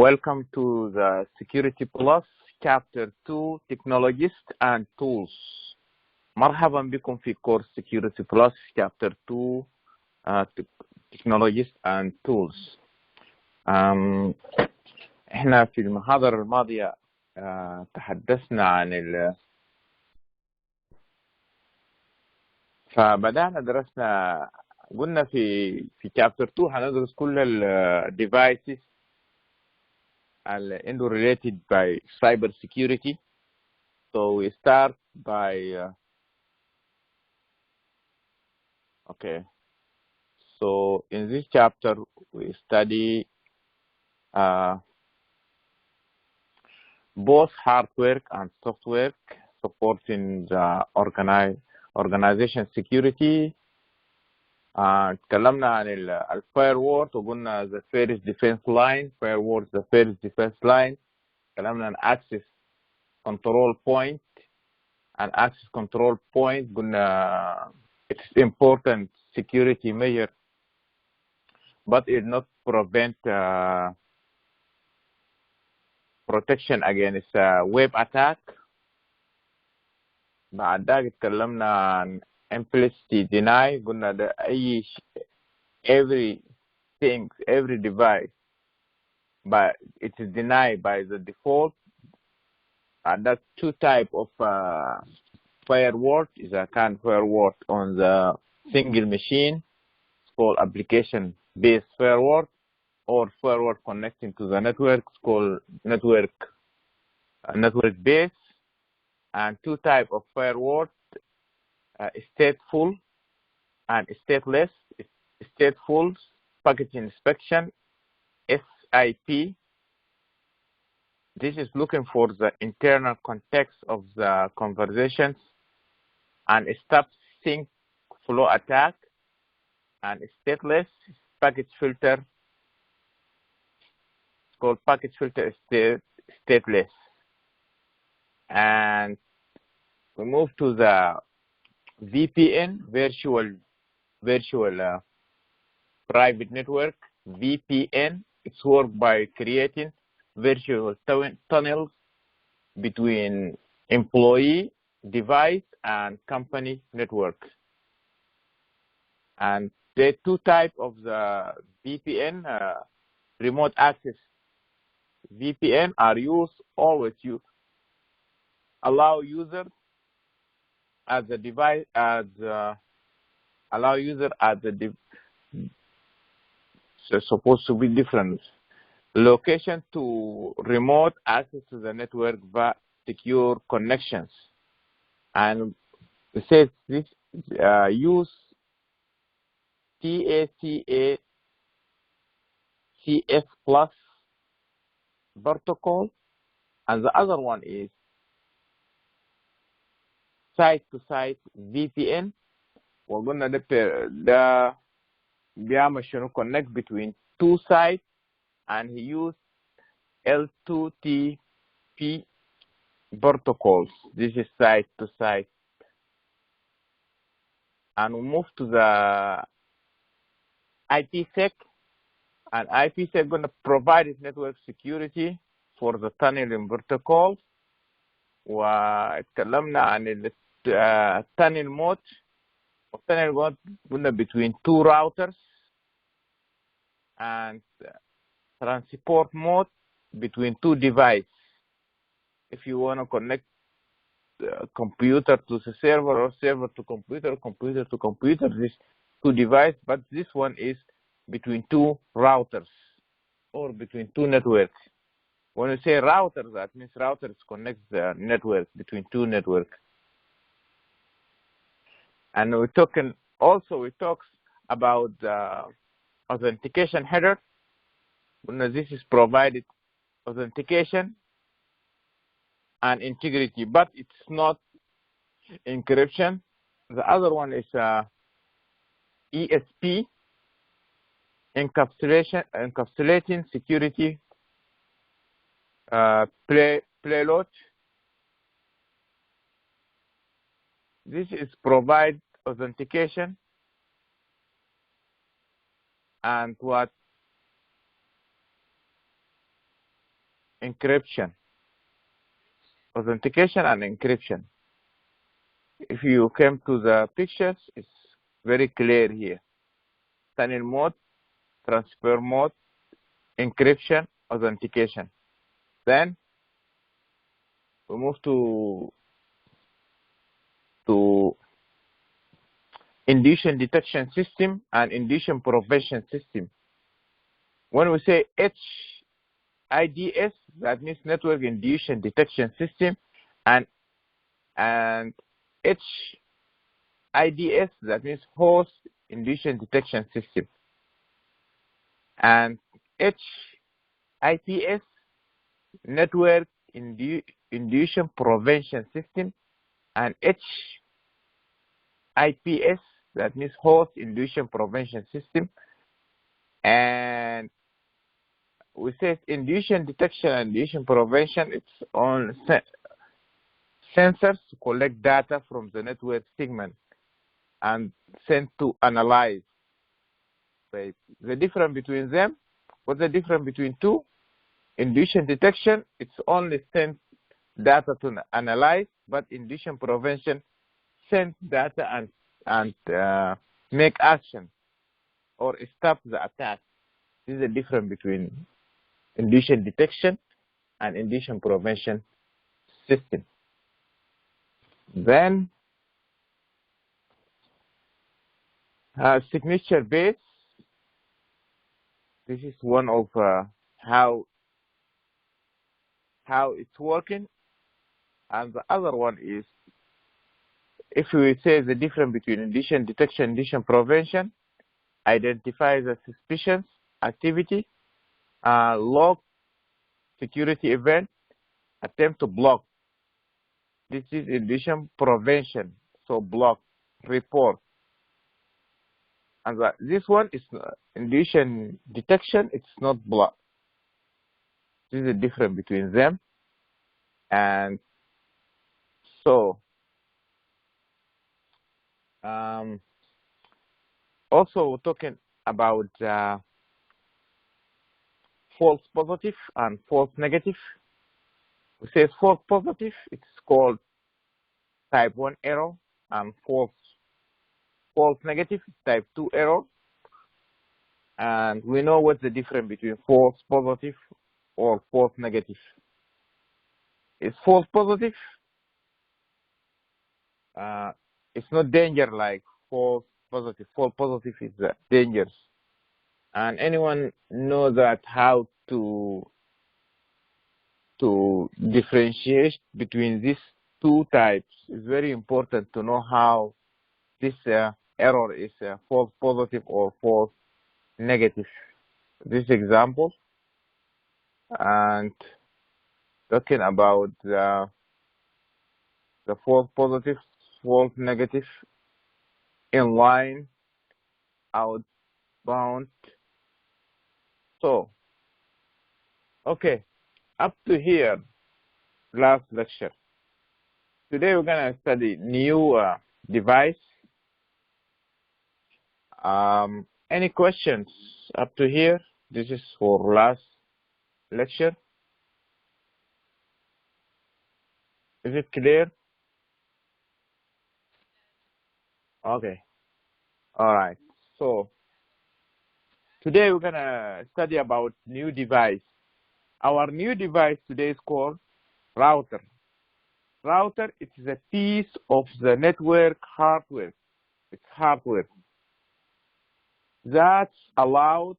Welcome to the Security Plus Chapter 2 Technologies and Tools. مرحبا بكم في كورس Security Plus Chapter 2 Technologies and Tools. احنا في المحاضرة الماضية تحدثنا عن فبدأنا درسنا قلنا في Chapter 2 هندرس كل ال devices related by cyber security. So we start by okay. So in this chapter we study both hardware and software supporting the organization security. تكلمنا عن الفايروول وقلنا the first defense line, firewall the first defense line. تكلمنا عن access control point and access control point. قلنا it's important security measure, but it not prevent protection against web attack. بعد ذلك اتكلمنا عن implicit deny. قلنا ده every device but it is denied by the default, and that's two type of firewall. Is a kind of firewall on the single machine. It's called application based firewall, or firewall connecting to the network. It's called network based. And two type of firewall, stateful and stateless. Stateful packet inspection, SIP. This is looking for the internal context of the conversations and stop sync flow attack. And stateless packet filter. It's called packet filter stateless. And we move to the VPN, virtual private network. VPN, it's worked by creating virtual tunnels between employee, device, and company network. And there are two types of the VPN. Remote access VPN are used always. You allow users as a device so supposed to be different location to remote access to the network via secure connections. And it says this use CACA CS plus protocol, and the other one is site-to-site VPN. وقلنا ده بيعمل شنو connect between two sites, and he used L2TP protocols. This is site-to-site. And we move to the IPsec. And IPsec going to provide network security for the tunneling protocols. واتكلمنا عن tunnel mode. tunnel mode قلنا between two routers, and transport mode between two devices. If you want to connect computer to the server, or server to computer, computer to computer, this two devices, but this one is between two routers or between two networks. When you say router, that means routers connect the network between two networks. And we talk about the authentication header. This is provided authentication and integrity, but it's not encryption. The other one is ESP, encapsulating security payload. This is provide authentication and what encryption, authentication and encryption. If you came to the pictures, it's very clear here. Tunnel mode, transfer mode, encryption, authentication. Then we move to induction detection system and induction prevention system. When we say HIDS, that means network induction detection system, and HIDS, that means host induction detection system, and HIPS, network induction prevention system, and HIPS, that means host induction prevention system. And we say induction detection and induction prevention, it's on sensors to collect data from the network segment and sent to analyze. Right. The difference between them, what's the difference between two? Induction detection, it's only send data to analyze, but induction prevention send data and make action or stop the attack. This is the difference between induction detection and induction prevention system. Then signature base. This is one of how it's working, and the other one is, if we say the difference between induction detection and induction prevention, identify the suspicious activity, log security event, attempt to block. This is induction prevention, so block, report. And this one is induction detection, it's not block. This is the difference between them. And so also we're talking about false positive and false negative. We say false positive, it's called type 1 error, and false negative is type 2 error. And we know what's the difference between false positive or false negative. It's false positive. It's not danger like false positive. False positive is dangerous. And anyone know that how to differentiate between these two types. It's very important to know how this error is false positive or false negative. This example, and talking about the false positive, false negative, inline, outbound. So, okay, up to here, last lecture. Today we're gonna study new device. Any questions up to here? This is for last lecture. Is it clear? Okay. All right. So today we're gonna study about new device. Our new device today is called router. Router, it is a piece of the network hardware. It's hardware that allows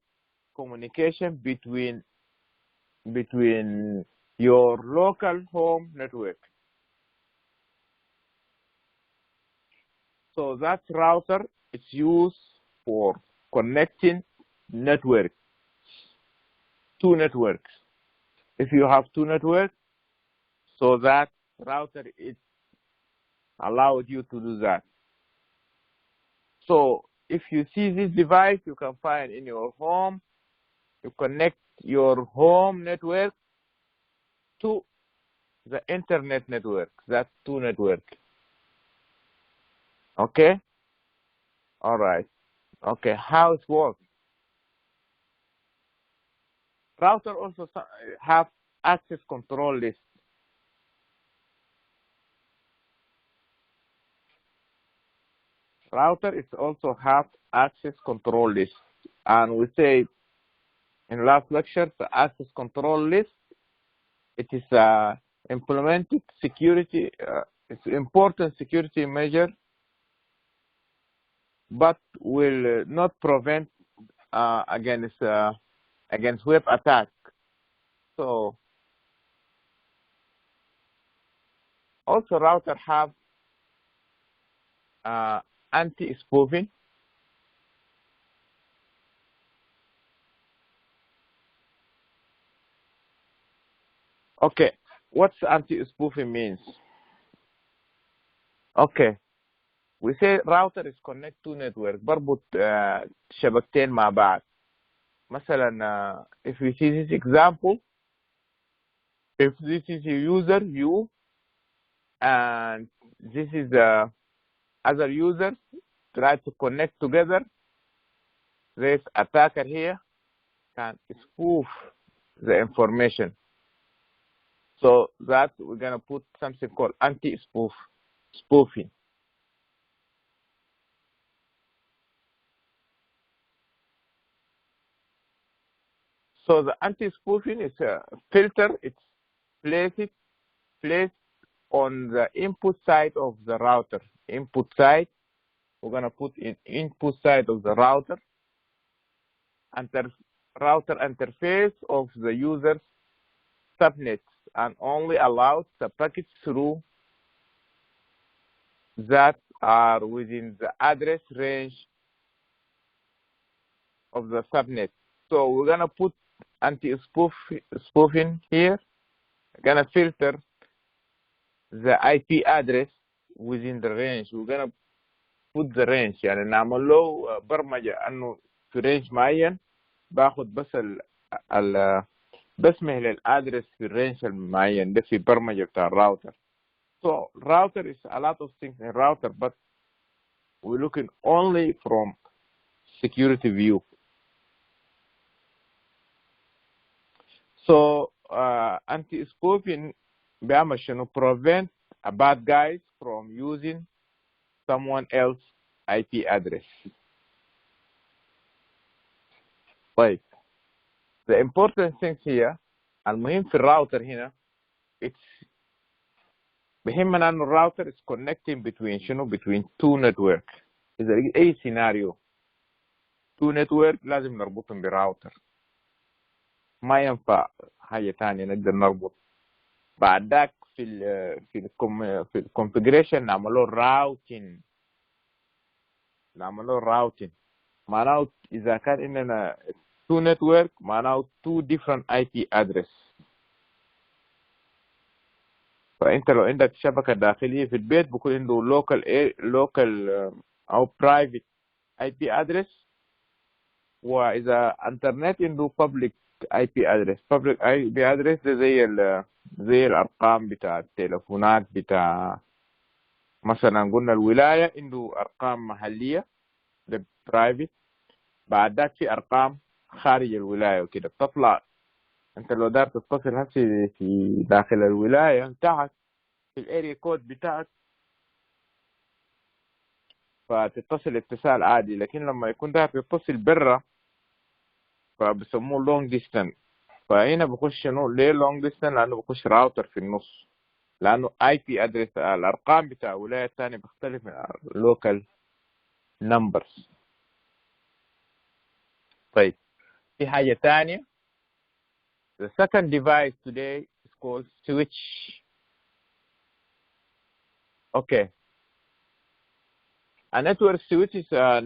communication between your local home network. So that router is used for connecting networks, two networks. If you have two networks, so that router it allows you to do that. So if you see this device, you can find in your home, you connect your home network to the internet network. That's two networks. Okay? All right. Okay, how it works? Router also have access control list. Router is also have access control list, and we say in last lecture the access control list, it is implemented security. It's important security measure, but will not prevent against web attack. So also router have anti-spoofing. Okay, what's anti-spoofing means? Okay, we say router is connect to network بربط شبكتين مع بعض. مثلا if we see this example, if this is a user you and this is other users try to connect together, this attacker here can spoof the information. So that we're gonna put something called anti-spoofing. So the anti-spoofing is a filter. It's placed on the input side of the router. Input side, we're gonna put in input side of the router. Router interface of the user's subnets, and only allows the packets through that are within the address range of the subnet. So we're gonna put anti-spoofing here. We're gonna filter the IP address within the range. We're gonna put the range يعني نعمل له برمجة انه في رينج معين باخد بس بسمح للادرس في الرينج المعين ده في برمجة بتاع الراوتر. So router is a lot of things in router, but we're looking only from security view. So anti-spoofing بيعمل شنو prevent a bad guys from using someone else IP address. طيب the important thing here المهم في الراوتر هنا it's بهمنا انه الراوتر is connecting between شنو between two network. إذا أي سيناريو two network لازم نربطهم براوتر. ما ينفع حاجة تانية نقدر نربط. بعد ذاك في الكونفيجريشن نعمله راوتين. معناه إذا كان عندنا two network معناه two different IP address. فأنت لو عندك شبكة داخلية في البيت بيكون عنده local أو private IP address، وإذا انترنت عنده public IP address. public IP address ده زي الأرقام بتاع التليفونات بتاع مثلا قلنا الولاية عنده أرقام محلية ده private. بعد ذاك في أرقام خارج الولاية وكده بتطلع. أنت لو دار تتصل هسي في داخل الولاية بتاعك في الاريا كود بتاعك فتتصل اتصال عادي، لكن لما يكون دار تتصل برا فبسموه long distance. فهنا بخش شنو ليه long distance؟ لأنه بخش راوتر في النص، لأنه IP address الأرقام بتاع ولاية تانية بختلف من local numbers. طيب في حاجة تانية. The second device today is called switch. Okay. A network switch is a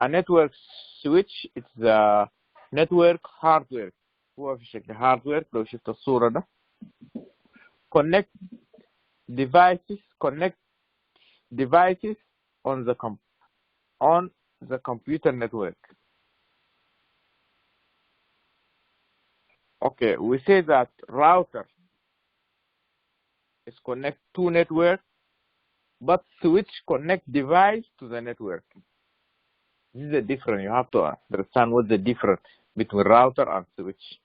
network switch. It's the network hardware. هو في شكل hardware. لو شفت الصورة ده connect devices on the computer network. Okay, we say that router is connect to network, but switch connect device to the network. This is the difference. You have to understand what's the difference between router and switch.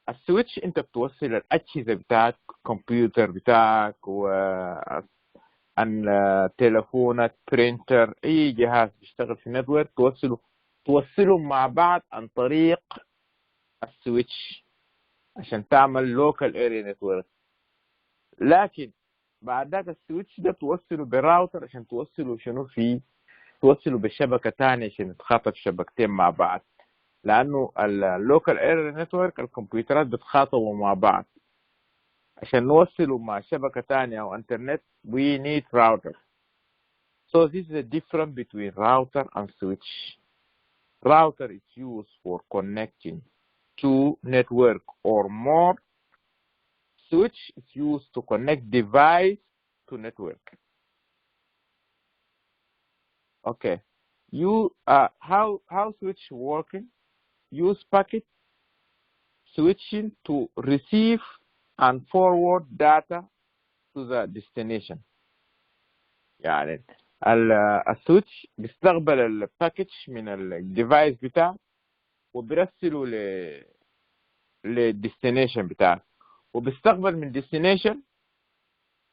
السويتش انت بتوصل الاجهزه بتاعك، الكمبيوتر بتاعك تليفونك، برينتر، اي جهاز بيشتغل في نتورك توصلهم مع بعض عن طريق السويتش عشان تعمل لوكال اريا نتورك. لكن بعد ذاك السويتش ده توصله براوتر عشان توصله شنو فيه، توصله بشبكه ثانيه عشان يتخاطب شبكتين مع بعض. لانه اللوكال اريا نتورك الكمبيوترات بتخاطبوا مع بعض، عشان نوصله مع شبكه ثانيه او انترنت we need router. So this is the difference between router and switch. Router is used for connecting two network or more. Switch is used to connect device to network. Okay. How switch working? Use packet switching to receive and forward data to the destination. يعني السويتش بيستقبل الباكج من الديفايس بتاعك وبيرسله للديستنيشن بتاعك، وبيستقبل من الديستنيشن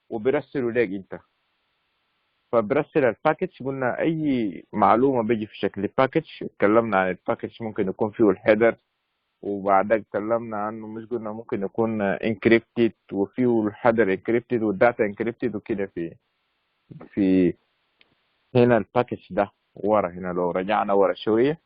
وبيرسله لك انت. فبرسل الباكج، قلنا اي معلومه بيجي في شكل باكج. اتكلمنا عن الباكج ممكن يكون فيه الهيدر، وبعدها اتكلمنا عنه مش قلنا ممكن يكون انكريبتد وفيه الهيدر انكريبتد والداتا انكريبتد وكده. في هنا الباكج ده ورا هنا، لو رجعنا ورا شويه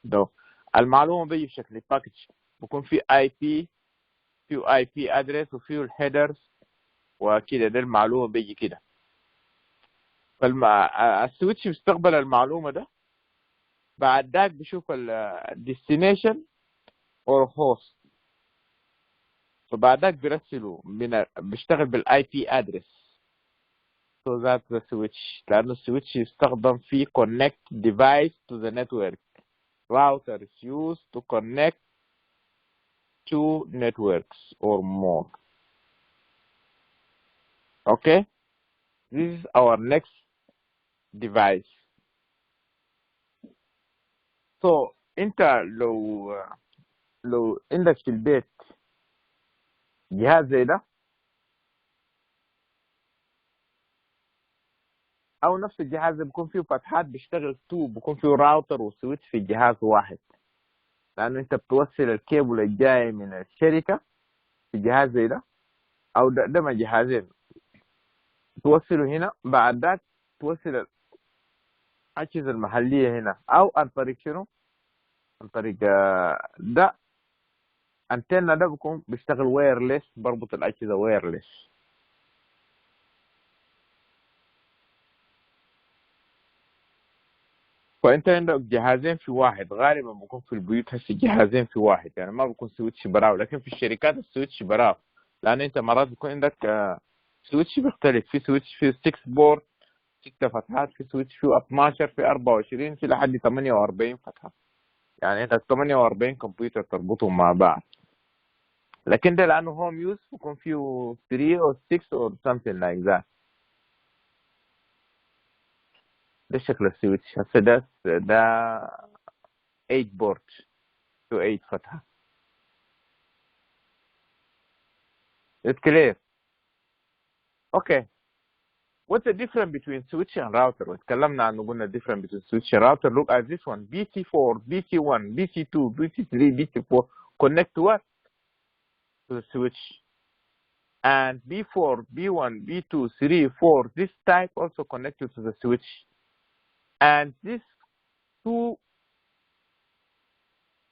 ده المعلومه بيجي في شكل باكج، بيكون في اي بي، فيه اي بي ادرس وفيه الهيدرز وكده. ده المعلومه بيجي كده. فالسويتش بيستقبل المعلومه ده، بعد ذاك بيشوف الديستنيشن اور هوست، فبعد ذاك بيرسله بيشتغل بالاي بي ادرس. so that's the switch. لانه السويتش يستخدم في connect device to the network. router is used to connect two networks or more. Okay, this is our next device. so انت لو عندك في البيت جهاز زي ده او نفس الجهاز ده بيكون فيه فتحات بيشتغل بيكون فيه راوتر وسويتش في جهاز واحد، لانه انت بتوصل الكيبل الجاي من الشركه في جهاز زي ده، او ده ما جهازين توصله هنا، بعد ذاك توصل الاجهزه المحليه هنا، او عن طريق شنو؟ عن طريق ده انتنا ده بيكون بيشتغل وايرلس، بربط الاجهزه وايرلس. فانت عندك جهازين في واحد، غالبا بيكون في البيوت هسه جهازين في واحد، يعني ما بيكون سويتش براو. لكن في الشركات السويتش براو، لان انت مرات بيكون عندك سويتش بيختلف. في سويتش فيه 6 بورد، 6 فتحات، في سويتش فيه 12، في 24، في لحد 48 فتحه. يعني عندك 48 كمبيوتر تربطهم مع بعض. لكن ده لانه هوم يوز بيكون فيه 3 او 6 or something like that. ده شكل السويتش هسه. ده 8 بورد to 8 فتحه. It's clear. Okay. What's the difference between switch and router? اتكلمنا عنه، قلنا difference between switch and router. Look at this one. BT4, BT1, BT2, BT3, BT4 connect to what? To the switch. And B4, B1, B2, 3, 4, this type also connected to the switch. And these two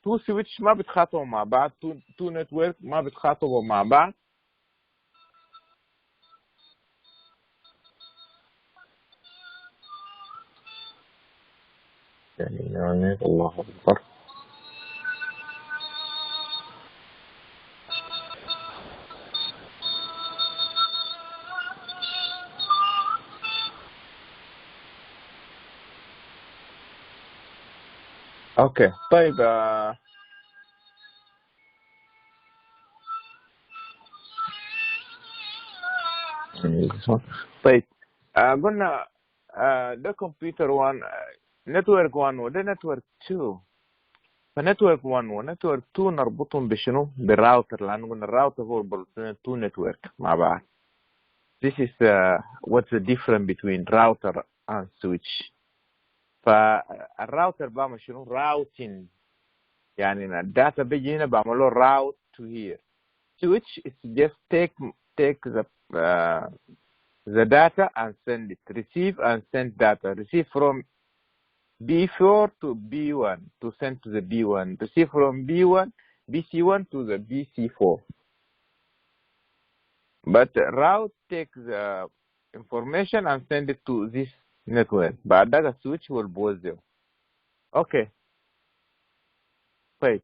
switch ما بيتخاطبوا مع بعض. two network ما بيتخاطبوا مع بعض. يعني الله أكبر. اوكي طيب. طيب قلنا ده كمبيوتر 1 نتورك 1 وده نتورك 2. فنتورك 1 ونتورك 2 نربطهم بشنو؟ بالراوتر، لأنه قلنا الراوتر هو بين 2 نتورك مع بعض. This is what's the difference between router and switch. فالراوتر بعمل شنو؟ routing، يعني الداتا بيجي هنا بعمل له route to here. Switch is just take the data and send it, receive and send data, receive from B4 to B1 to send to the B1, receive from B1 BC1 to the BC4. But route takes the information and send it to this network. بعد ذلك السويتش will بوزعه. اوكي طيب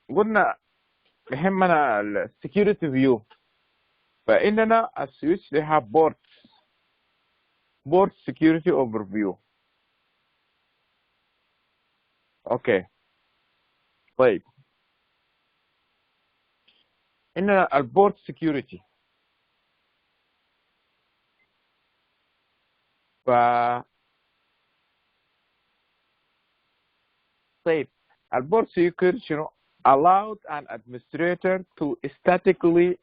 قلنا يهمنا السكيورتي فيو. فإننا السويتش they have port security overview. اوكي طيب إننا البورت security. ف طيب البورت security شنو؟ allowed an administrator to statically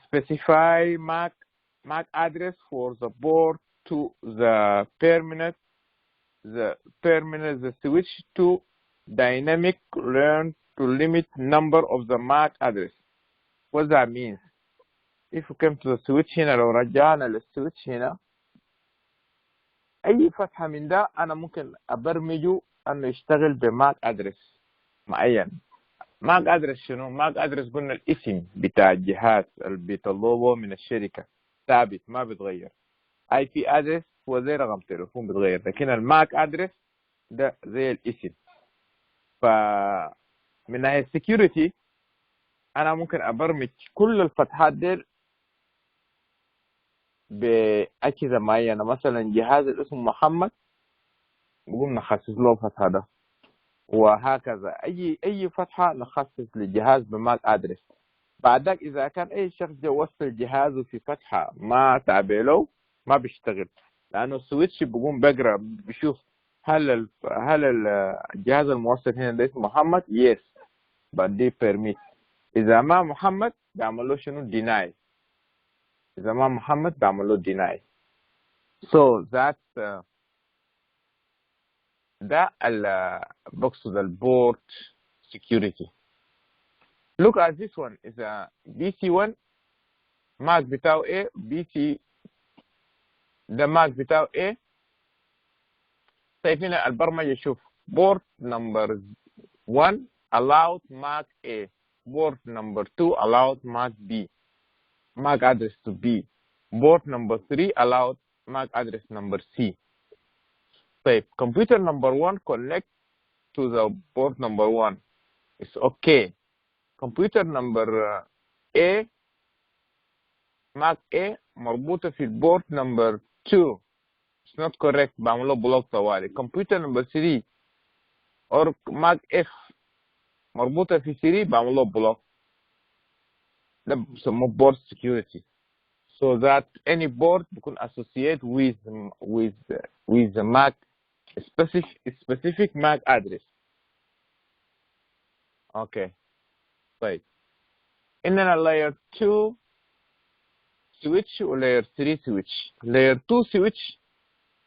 specify MAC address for the port to the switch to dynamic learn to limit number of the MAC address. What that means? If you come to the switch هنا، لو رجعنا للسويتش هنا، أي فتحة من ده أنا ممكن أبرمجه أنه يشتغل بماك أدرس معين. ماك أدرس شنو؟ ماك أدرس قلنا الاسم بتاع الجهاز اللي بيطلبه من الشركة ثابت ما بيتغير. IP أدرس هو زي رقم تليفون بيتغير، لكن الماك أدرس ده زي الاسم. فمن ناحية security أنا ممكن أبرمج كل الفتحات دي بأجهزة معينة. مثلا جهاز اسمه محمد نقوم نخصص له الفتحة ده، وهكذا أي فتحة نخصص للجهاز بماك أدرس. بعدك إذا كان أي شخص وصل جهازه في فتحة ما تعبي له ما بيشتغل، لأنه السويتش بيقوم بقرأ بيشوف هل الجهاز الموصل هنا ده اسمه محمد يس بدي بيرميت. إذا ما محمد بيعمل له شنو؟ ديناي. إذا ما محمد بيعمل له ديناي. So that's ده بقصد البورت security. Look at this one is a BC1 ماك بتاعه A BC ده ماك بتاعه A. طيب هنا البرمجة شوف port number 1 allowed MAC A, port number 2 allowed MAC B, MAC address to B, port number 3 allowed MAC address number C. طيب computer number 1 connect to the port number 1 it's okay. computer number A MAC A مربوطة في البورت number 2 it's not correct بعمل له بلوك طوالي. computer number 3 or MAC F مربوطة في 3 بعمل له بلوك. ده بيسموه board security. So that any board بيكون associate with the MAC specific MAC address. Okay. طيب إننا layer 2 switch و layer 3 switch. layer 2 switch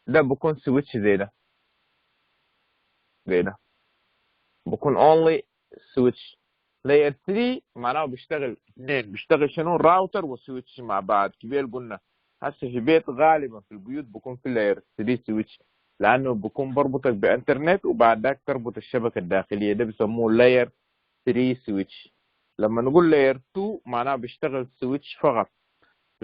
ده بيكون switch زي ده بيكون only switch. layer 3 معناه بيشتغل اثنين، بيشتغل شنو؟ راوتر وسويتش مع بعض. كبير قلنا هسه في بيت غالبا في البيوت بيكون في layer 3 سويتش، لانه بيكون بربطك بانترنت وبعد ذاك تربط الشبكه الداخليه، ده بيسموه layer 3 سويتش. لما نقول layer 2 معناه بيشتغل سويتش فقط.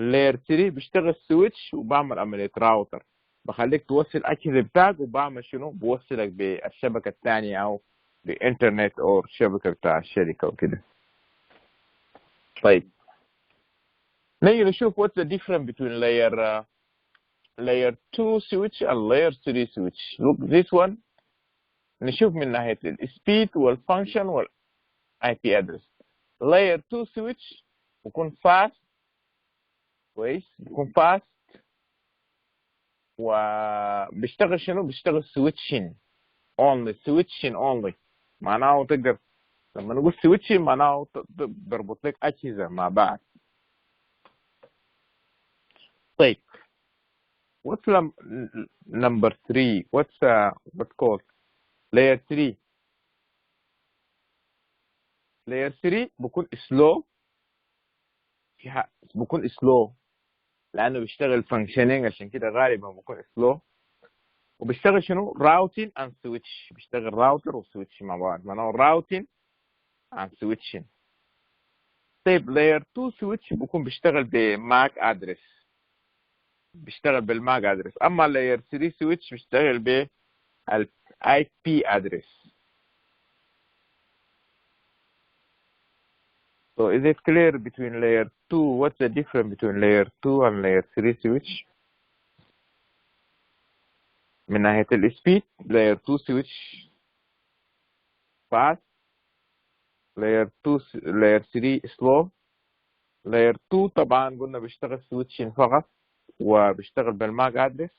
layer 3 بيشتغل سويتش وبعمل عمليه راوتر، بخليك توصل الاجهزه بتاعك وبعمل شنو؟ بوصلك بالشبكه الثانيه او بإنترنت أو شبكة بتاع الشركة وكده. طيب نيجي نشوف what's the difference between layer 2 switch and layer 3 switch. Look this one نشوف من ناحية السبيد والفانكشن وال IP address. layer 2 switch بيكون fast كويس، بيكون فاست. وبيشتغل شنو؟ بيشتغل سويتشين اونلي، سويتشين اونلي. معناه تقدر لما نقول سويتشين معناه بربط لك اجهزه مع بعض. طيب what's number 3 what's called layer 3. layer 3 بيكون سلو، بيكون سلو لانه بيشتغل فانكشنينج، عشان كده غالبا بيكون سلو. وبيشتغل شنو؟ راوتين اند سويتش، بيشتغل راوتر وسويتش مع بعض، معناه راوتين اند سويتشين. طيب لاير 2 سويتش بيكون بيشتغل بماك ادرس، بيشتغل بالماك ادرس. اما لاير 3 سويتش بيشتغل بالاي بي ادرس. So is it clear between layer 2? What's the difference between layer 2 and layer 3 switch؟ من ناحية السبيد layer 2 switch fast، layer 2 layer 3 slow. layer 2 طبعا قلنا بيشتغل سويتشين فقط وبيشتغل بالماك ادرس.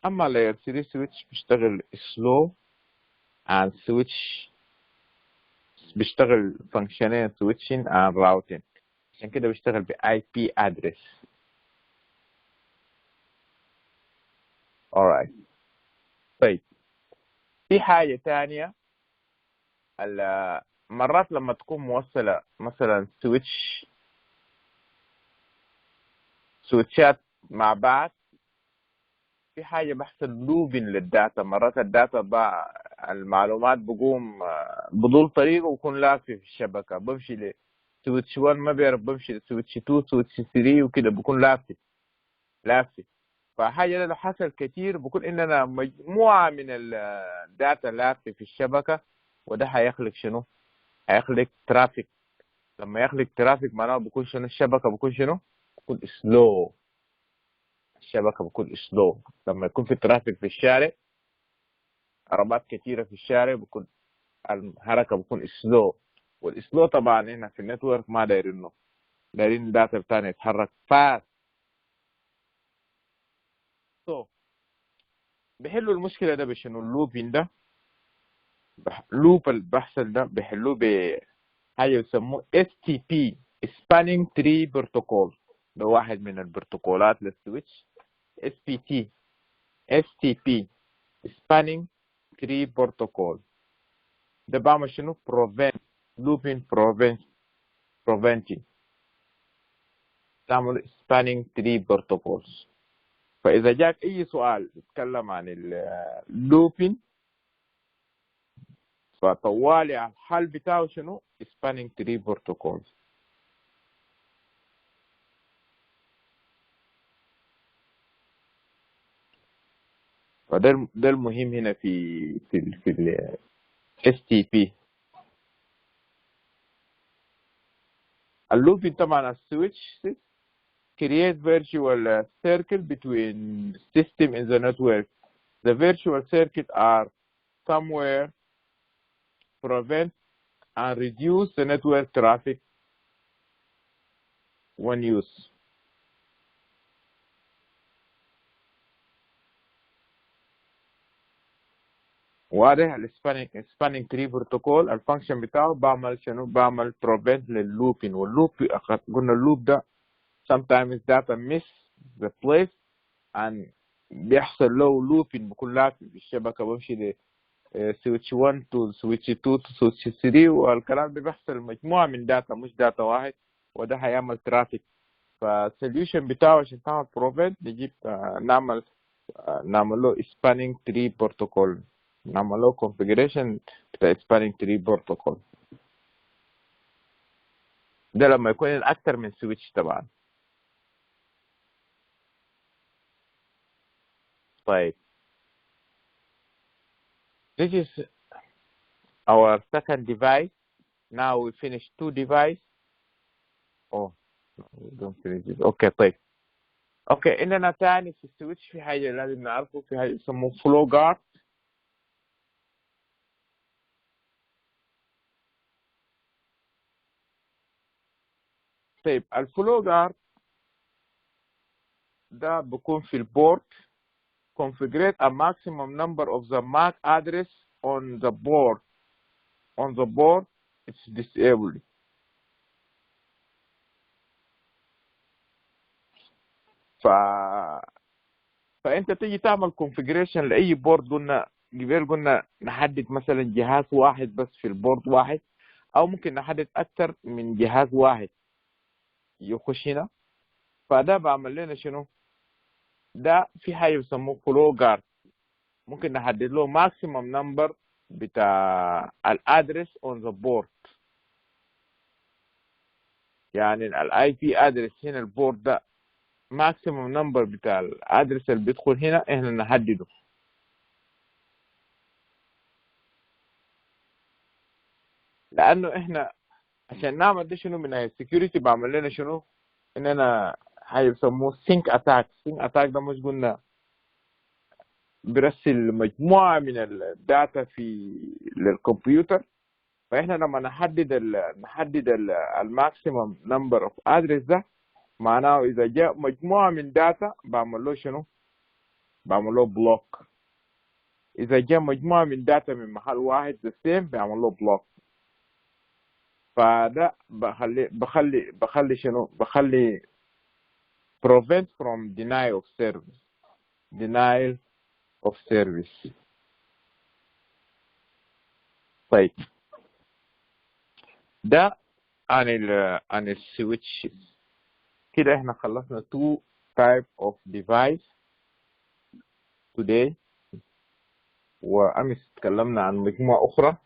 اما layer 3 switch بيشتغل slow and switch، بيشتغل فانكشنين switching and routing، عشان كده بيشتغل ب IP address. alright. طيب في حاجة تانية، مرات لما تكون موصلة مثلا سويتشات مع بعض، في حاجة بحصل لوبين للداتا. مرات الداتا المعلومات بقوم بضل طريقه ويكون لافي في الشبكة، بمشي لسويتش 1 ما بيعرف بمشي لسويتش 2 سويتش 3 وكده، بكون لافي. فحاجة ده لو حصل كتير بكون إننا مجموعة من الداتا لافي في الشبكة، وده هيخلق شنو؟ هيخلق ترافيك. لما يخلق ترافيك معناه بكون شنو؟ الشبكة بكون شنو؟ بكون سلو. الشبكة بكون سلو لما يكون في ترافيك في الشارع، عربات كتيرة في الشارع، بكون الحركة بكون سلو. والسلو طبعا هنا في النتورك ما دايرينه، دايرين الداتا بتاعنا يتحرك فاست. سو بيحلوا المشكلة ده بشنو؟ اللوبين ده، لوب اللي بيحصل ده بيحلوه بحاجة يسموه STP Spanning Tree Protocol. ده واحد من البروتوكولات للسويتش. SPT STP Spanning Tree Protocol. ده بعمل شنو؟ looping preventing. تعمل spanning tree protocols. فإذا جاك أي سؤال يتكلم عن اللوبين، فطوالي الحل بتاعه شنو؟ spanning tree protocols. فده المهم هنا في STP. اللوبين طبعا السويتش create virtual circle between system in the network. The virtual circuit are somewhere prevent and reduce the network traffic when used. واضح؟ السبانينج تري بروتوكول الفانكشن بتاعه بعمل شنو؟ بعمل prevent لللوبين. واللوب قلنا اللوب ده sometimes data miss the place and بيحصل له لوبين بكل لافي في الشبكة، بمشي ل سويتش 1 تو سويتش 2 تو سويتش 3، والكلام ده بيحصل مجموعة من داتا مش داتا واحد، وده هيعمل ترافيك. فالسوليوشن بتاعه عشان تعمل prevent نجيب نعمل له spanning tree protocol، نعمل له configuration بتاع spanning tree protocol. ده لما يكون أكتر من سويتش طبعا. طيب this is our second device. Now we finish two device. Oh no, we don't finish this. Okay طيب. اوكي عندنا تاني في السويتش في حاجة لازم نعرفه، في حاجة يسموه فلو جارد. طيب الفلو جارد ده بيكون في البورد. configure a maximum number of the MAC address on the board. On the board it's disabled. ف... فانت تيجي تعمل configuration لاي بورد. قلنا نحدد مثلا جهاز واحد بس في البورد واحد، او ممكن نحدد اكثر من جهاز واحد يخش هنا. فده بعمل لنا شنو؟ ده في حاجه بيسموه فلو جارد. ممكن نحدد له ماكسيمم نمبر بتاع الادرس اون ذا بورد. يعني الاي بي ادرس هنا البورد ده ماكسيمم نمبر بتاع الادرس اللي بيدخل هنا احنا نحدده. لانه احنا عشان نعمل ده شنو من السكيورتي بعمل لنا شنو؟ اننا حاجه بيسموه سينك اتاك. سينك اتاك ده مش قلنا بيرسل مجموعه من الداتا في للكمبيوتر. فاحنا لما نحدد الماكسيمم نمبر اوف ادرس ده، معناه اذا جاء مجموعه من داتا بعمل له شنو؟ بعمل له بلوك. اذا جاء مجموعه من داتا من محل واحد ذا سيم بعمل له بلوك. فده بخلي شنو؟ بخلي prevent from denial of service. denial of service. طيب ده عن السويتش. كده احنا خلصنا two type of device today، وأمس اتكلمنا عن مجموعة أخرى.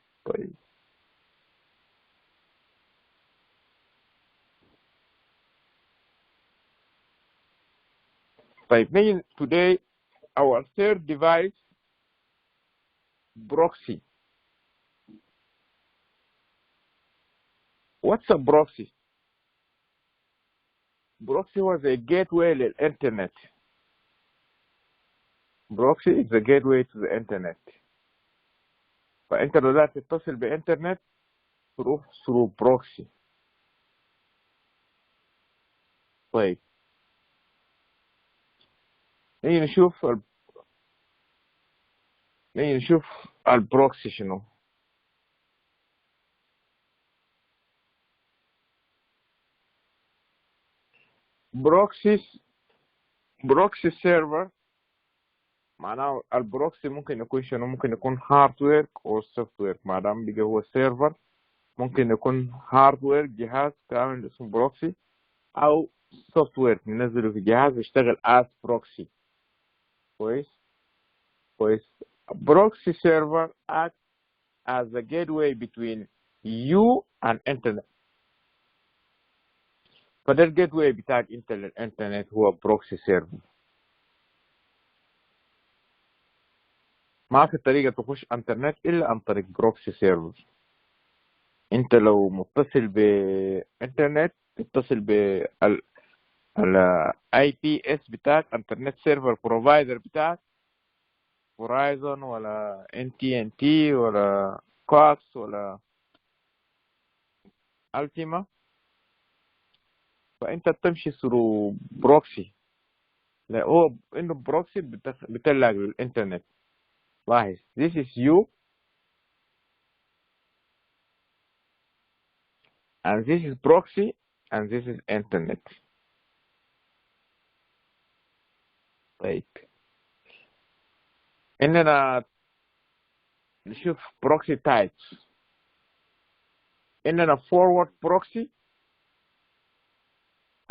طيب نيجي today our third device proxy. What's a proxy? Proxy was a gateway للإنترنت. Proxy is a gateway to the internet. فأنت لو لا تتصل بإنترنت تروح through proxy. طيب نيجي نشوف البروكسي شنو. بروكسي سيرفر معناه البروكسي ممكن يكون شنو؟ ممكن يكون هاردوير او سوفت وير. ما دام بقى هو سيرفر ممكن يكون هاردوير جهاز كامل اسمه بروكسي، او سوفت وير ننزله في جهاز يشتغل as بروكسي. كويس. بروكسي سيرفر act as a gateway between you and internet. فده الجيت واي بتاعك انت للانترنت هو بروكسي سيرفر. ما في طريقة تخش انترنت الا عن طريق بروكسي سيرفر. انت لو متصل بانترنت تتصل بال اي بي اس بتاعك، انترنت سيرفر بروفايدر بتاعك، هورايزون ولا ان تي ان تي ولا كوكس ولا التيما. فانت بتمشي ثرو بروكسي. لا هو انه بروكسي بتلقى الانترنت. لاحظ this is you and this is proxy and this is internet. طيب اننا نشوف proxy types. اننا forward proxy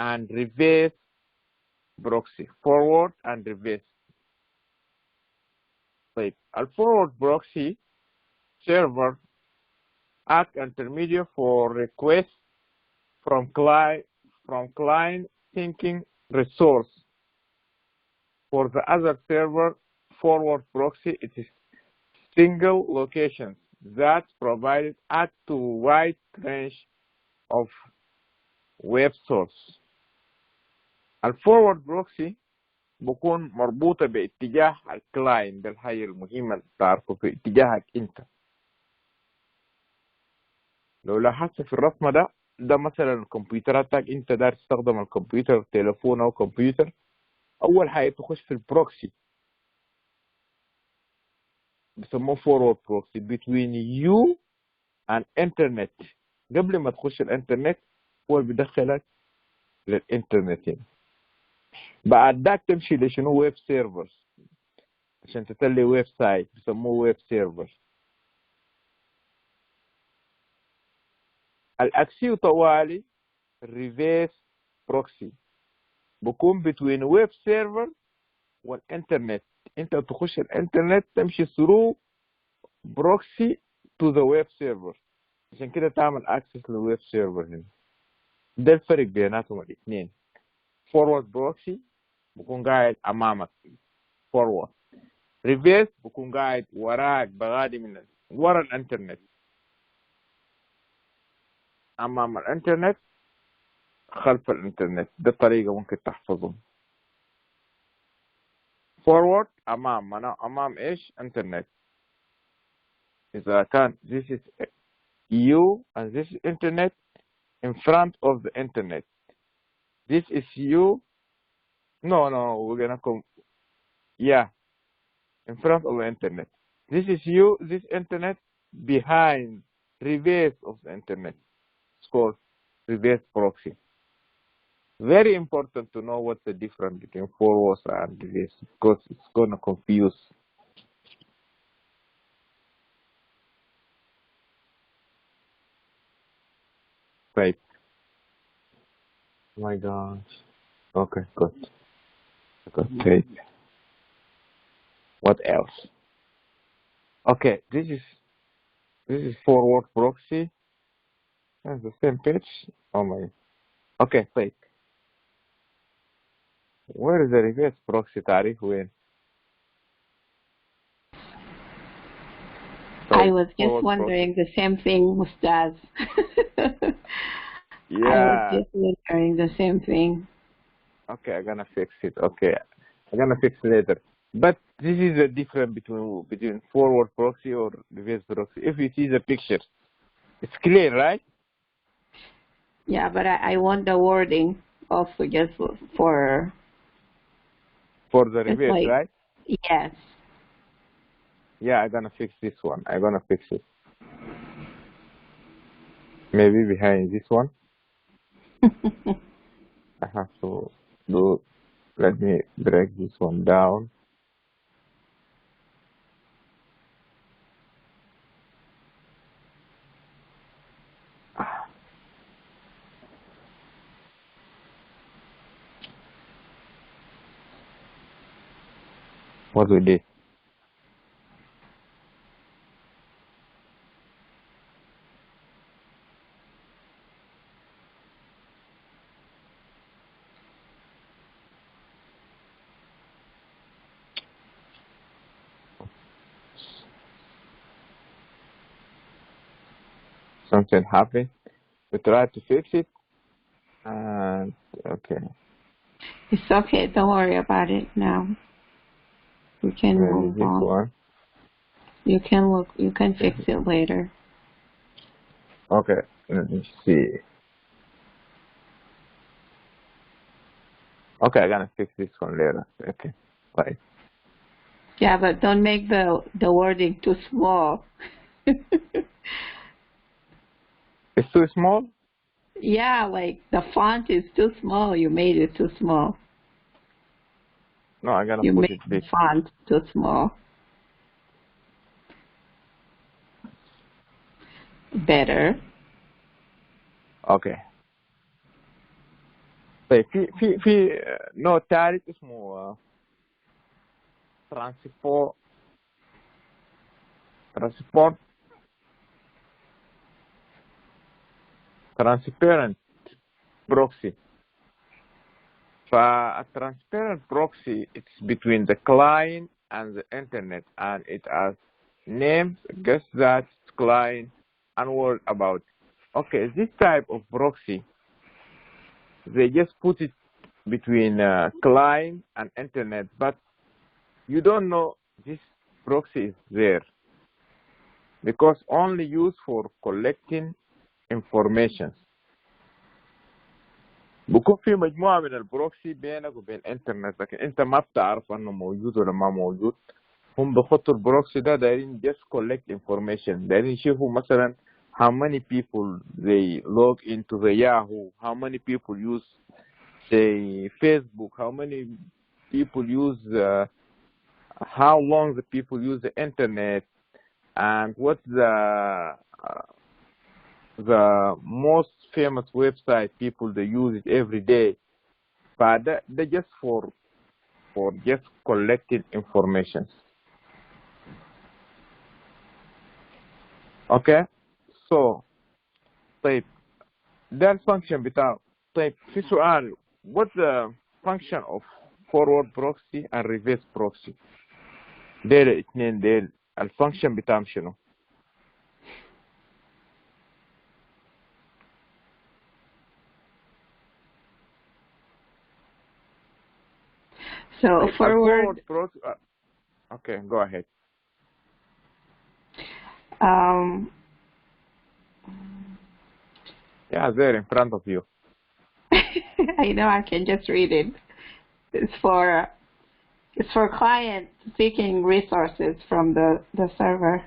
and reverse proxy. forward and reverse. طيب forward proxy server act intermediate for requests from client thinking resource. For the other server, forward proxy it is single locations that provided up to wide range of web source. الفورورد بروكسي بكون مربوطة باتجاه الكلاينت. ده الحاجة المهمة اللي تعرفه في اتجاهك انت. لو لاحظت في الرسمة ده مثلا الكمبيوتراتك انت داير تستخدم الكمبيوتر تليفون او كمبيوتر، اول حاجه تخش في البروكسي بيسموه فورورد بروكسي between you and internet. قبل ما تخش الانترنت هو اللي بيدخلك للانترنت هنا. بعد ذاك تمشي لشنو؟ ويب سيرفرز، عشان تتلي ويب سايت بيسموه ويب سيرفر. الاكسيو طوالي الريفيرس بروكسي بكون between ويب سيرفر والانترنت. انت تخش الانترنت تمشي through بروكسي to the web server، عشان كده تعمل access للويب سيرفر هنا. ده الفرق بيناتهم الاثنين. forward بروكسي بكون قاعد امامك forward، reverse بكون قاعد وراك بغادي من ورا الانترنت، امام الانترنت خلف الانترنت. ده الطريقة ممكن تحفظهم. forward امام، انا امام ايش؟ انترنت. اذا كان this is you and this is internet in front of the internet. This is you. No, we're gonna come. Yeah, in front of the internet. This is you, this internet behind, reverse of the internet. It's called reverse proxy. Very important to know what's the difference between forward and reverse, because it's gonna confuse. Right. Oh my gosh. Okay, good. Okay. What else? Okay, this is forward proxy. That's the same page. Oh my. Okay, wait. Where is the reverse proxy تعريف وين؟ I was just wondering the same thing, Mustaz. Yeah. I was just wondering the same thing. Okay, I'm gonna fix it. Okay, I'm gonna fix it later. But this is the difference between forward proxy or reverse proxy. If you see the picture, it's clear, right? Yeah, but I want the wording also just for the reverse, like, right? Yes. Yeah, I'm gonna fix this one. I'm gonna fix it. Maybe behind this one. I have to do. Let me break this one down. What we did. Something happened. We tried to fix it, and okay. It's okay. Don't worry about it now. We can move This on. one. You can look. You can fix it later. Okay, let me see. Okay, I'm gonna fix this one later. Okay, right. Yeah, but don't make the wording too small. It's too small? Yeah, like the font is too small. You made it too small. No, I'm gonna You put made it big. the font too small. Better. Okay. طيب في نوع ثالث اسمه transparent proxy. فالtransparent proxy it's between the client and the internet, and it has names, guess that client, and word about. Okay, this type of proxy, they just put it between client and internet, but you don't know this proxy is there because only used for collecting information. بكون في مجموعة من البروكسي بينك وبين الانترنت، لكن انت ما بتعرف انه موجود ولا ما موجود. هم بخطوا البروكسي ده دايرين just collect information، دايرين يشوفوا مثلا how many people they log into the Yahoo, how many people use say Facebook, how many people use how long the people use the internet, and what's the most famous website people they use it every day. But they just for just collecting information. Okay, so طيب ده الفانكشن بتاعه. طيب في سؤال، what's the function of forward proxy and reverse proxy؟ ديل الاثنين ديل الفانكشن بتاعهم شنو؟ So forward proxy. Okay, go ahead. Yeah, there in front of you. I know, I can just read it. It's for clients seeking resources from the server.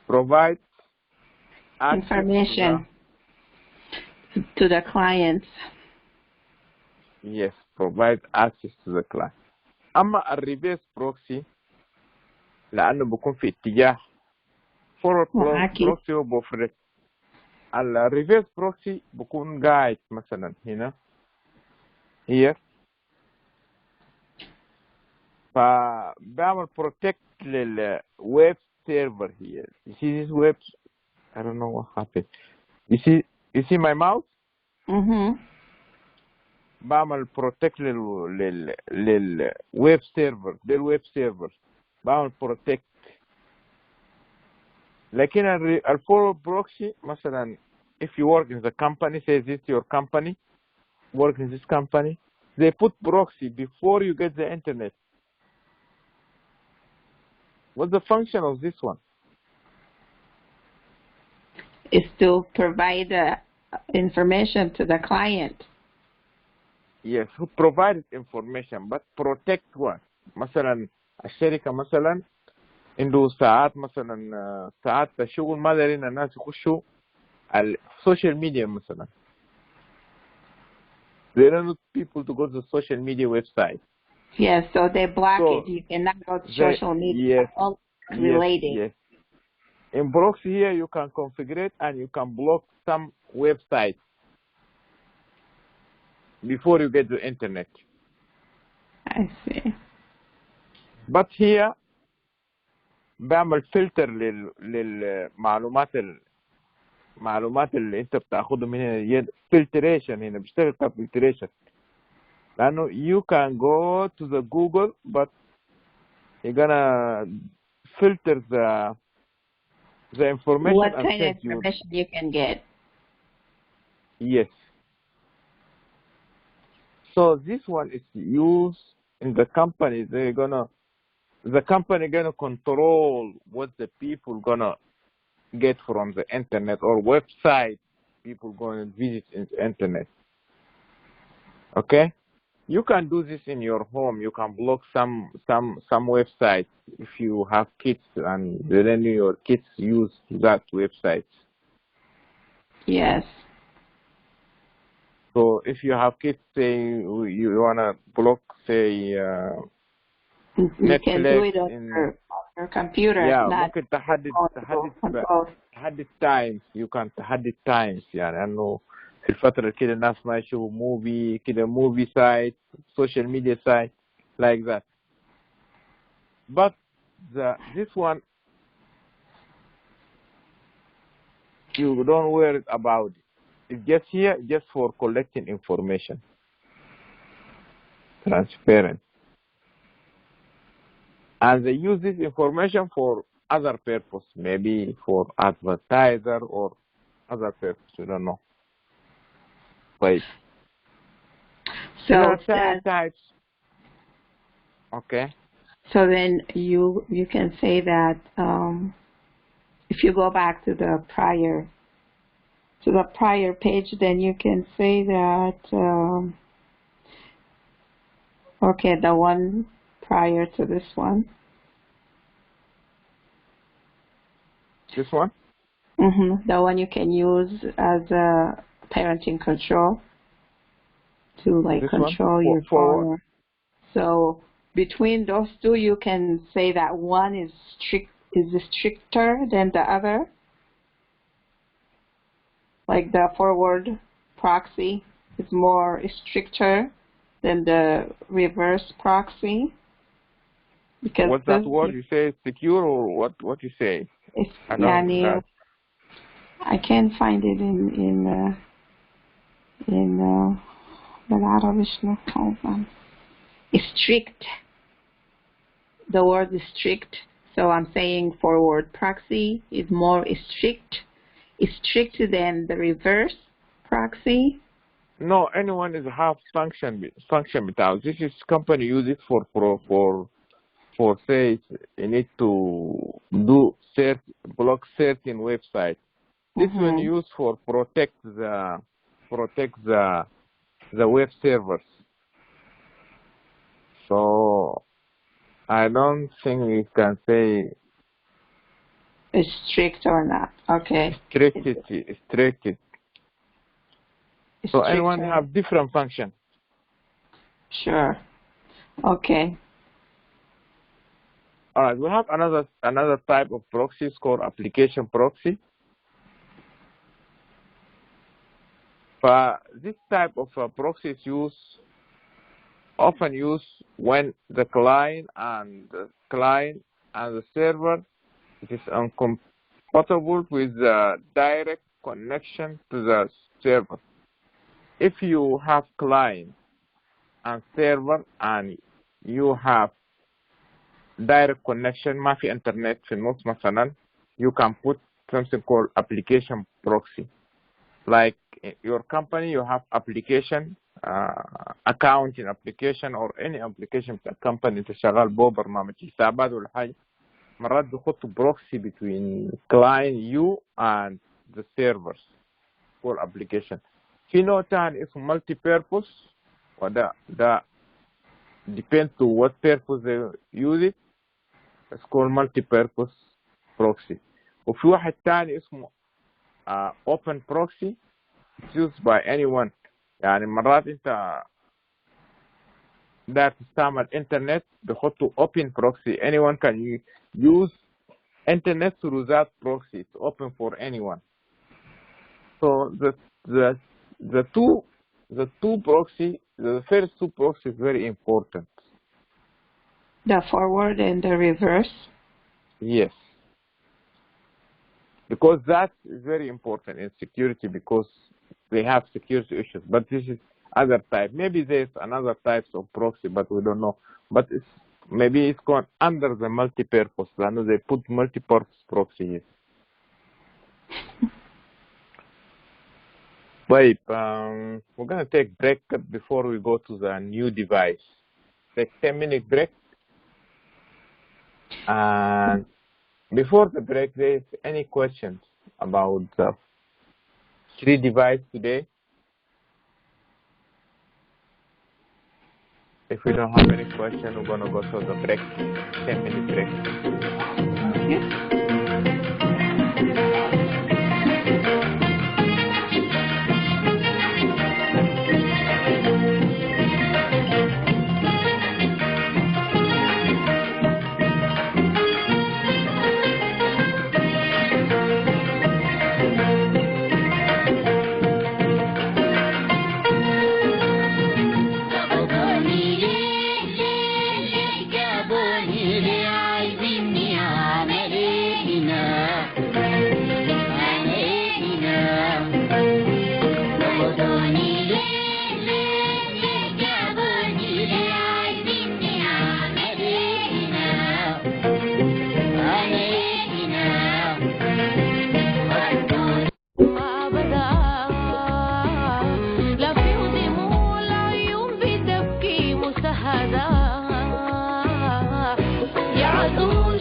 Provide information to the clients. Yes, provide access to the client. أما الريفيرس بروكسي لأنه بيكون في اتجاه forward proxy وبوفرت. الريفيرس بروكسي بيكون قاعد مثلا هنا here، فبعمل protect للweb server here. You see this web? I don't know what happened. You see my mouse? بعمل protect للweb server، للweb server بعمل protect. لكن الفورورد بروكسي مثلا if you work in the company, say this your company, work in this company, they put proxy before you get the internet. What's the function of this one? Is to provide information to the client. Yes, who provided information but protect what? مثلا الشركة مثلا عنده ساعات مثلا ساعات الشغل ما دارين الناس يخشوا السوشيال ميديا مثلا. They don't want people to go to the social media website. Yes, so they block it. You cannot go to social media. Yes, all related. Yes. In proxy here, you can configure it and you can block some websites before you get the internet. I see. But here بعمل فلتر المعلومات اللي انت بتاخده من هنا. فلتريشن هنا بيشتغل كفلتريشن لانه you can go to the Google but you're gonna filter the information. What kind of information you can get? Yes. So this one is used in the company. The company gonna control what the people gonna get from the internet or website people going to visit in the internet. Okay, you can do this in your home. You can block some websites if you have kids and then your kids use that website. Yes. So if you have kids, say you wanna block, say you Netflix can do it on your computer. Yeah, not ممكن تحدد times. You can تحدد times يعني انه في الفترة كده الناس ما يشوفوا موفي كده movie site, social media site like that. But this one you don't worry about it. It's just here just for collecting information. Transparent. And they use this information for other purpose, maybe for advertiser or other purpose, we don't know. Wait. So types. Okay. So then you can say that if you go back to the prior to the prior page, then you can say that, okay, the one prior to this one. This one? The one you can use as a parenting control to like This control one? your For phone. So between those two, you can say that one is stricter than the other. Like the forward proxy is more stricter than the reverse proxy. Because what's that word you say? Secure or what you say? I don't know that. I can't find it in بالعربي شنو. Hold on. Strict. The word is strict. So I'm saying forward proxy is more strict than the reverse proxy. No, anyone is half function without. This is company use it for say you need to block certain websites. This one used for protect the web servers. So I don't think we can say it's strict or not. Okay. Restricted. So anyone have different function. Sure. Okay. All right, we have another type of proxies called application proxy. This type of proxy is often used when the client and the server is incompatible with the direct connection to the server. If you have client and server and you have direct connection, ما في internet في النص مثلا, you can put something called application proxy. Like your company, you have application, accounting application or any application بتاع company انت شغال بو برنامج حسابات ولا حاجة, مرات بيحطوا proxy between client you and the servers called application. في نوع تاني اسمه multi purpose, وده depends to what purpose they use it. It's called multi-purpose proxy. وفي واحد تاني اسمه open proxy. It's used by anyone. يعني مرات انت داير تستعمل internet بيحطوا open proxy. Anyone can use internet through that proxy. It's open for anyone. So the two proxy, the first two proxy is very important. The forward and the reverse? Yes. Because that is very important in security because they have security issues. But this is other type. Maybe there's another types of proxy, but we don't know. But maybe it's gone under the multi-purpose. I know they put multi-purpose proxy here. Wait, we're going to take break before we go to the new device. Take 10-minute break. And before the break, there's any questions about the 3 device today? If we don't have any question, we're going to go to the break, 10-minute break. Yes.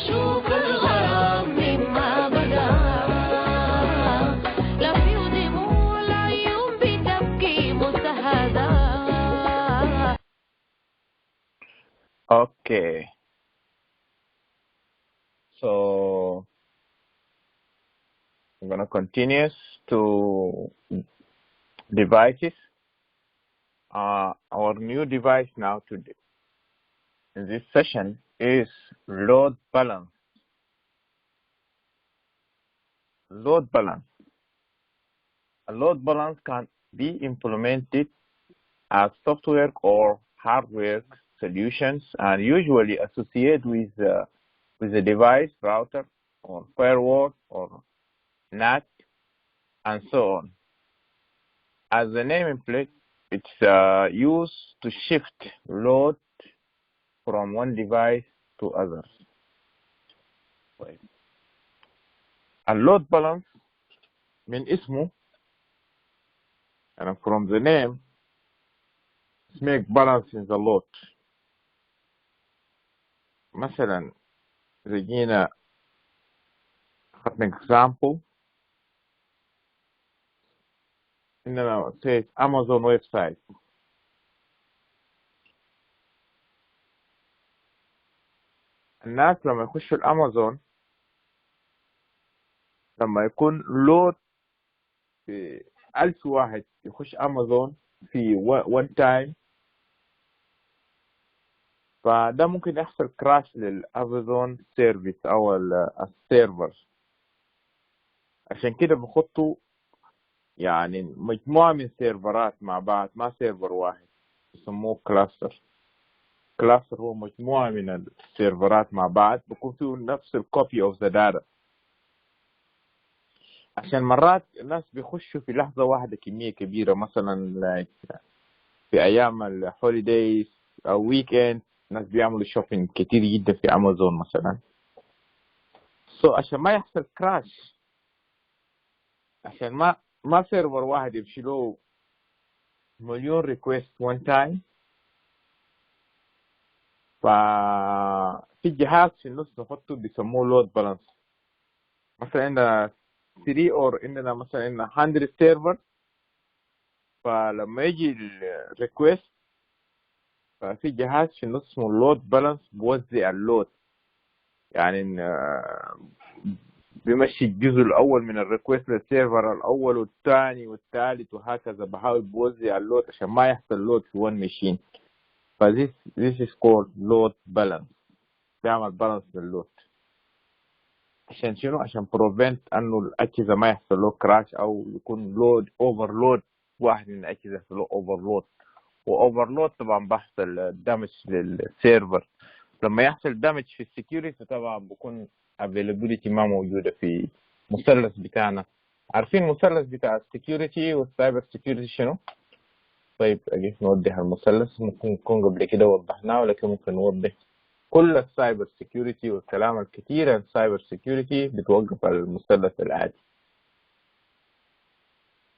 شوف الغرام مما بدا لا في ودموع Okay. So I'm gonna continue to devices. Our new device now today in this session is load balance. Load balance. A load balance can be implemented as software or hardware solutions and usually associated with the device, router, or firewall, or NAT, and so on. As the name implies, it's used to shift load from one device to others. اللود بالانس من اسمه and from the name make balance in the load. مثلا إذا جينا أخذنا example إننا say Amazon website. الناس لما يخشوا الأمازون لما يكون لود في 1000 واحد يخش أمازون في one time فده ممكن يحصل كراش للأمازون سيرفيس أو السيرفر. عشان كده بخطوا يعني مجموعة من سيرفرات مع بعض ما سيرفر واحد يسموه كلاستر. كلاستر هو مجموعة من السيرفرات مع بعض بيكون فيه نفس الكوبي اوف ذا داتا. عشان مرات الناس بيخشوا في لحظة واحدة كمية كبيرة مثلا في أيام الهوليدايز أو ويكند الناس بيعملوا شوبينج كتير جدا في أمازون مثلا. عشان ما يحصل كراش عشان ما سيرفر واحد يمشي له مليون ريكويست وان تايم ففي جهاز في النص نحطه بيسموه لود بالانس. مثلا عندنا 3 اور عندنا مثلا 100 سيرفر فلما يجي الريكويست ففي جهاز في النص اسمه لود بالانس بوزع اللود يعني بيمشي الجزء الاول من الريكويست للسيرفر الاول والثاني والثالث وهكذا بحاول بوزع اللود عشان ما يحصل لود في one machine. this is called load balance. بيعمل بالانس لللود عشان شنو؟ عشان prevent انه الاجهزه ما يحصل له كراش او يكون لود اوفرلود. واحد من الاجهزه يحصل له اوفرلود واوفرلود طبعا بيحصل دامج للسيرفر. لما يحصل دامج في السكيورتي طبعا بكون availability ما موجوده في المثلث بتاعنا. عارفين المثلث بتاع السكيورتي والسايبر سكيورتي شنو؟ طيب اجي نوضح المثلث. ممكن نكون قبل كده وضحناه ولكن ممكن نوضح. كل السايبر سيكيورتي والكلام الكثير عن السايبر سيكيورتي بتوقف على المثلث العادي.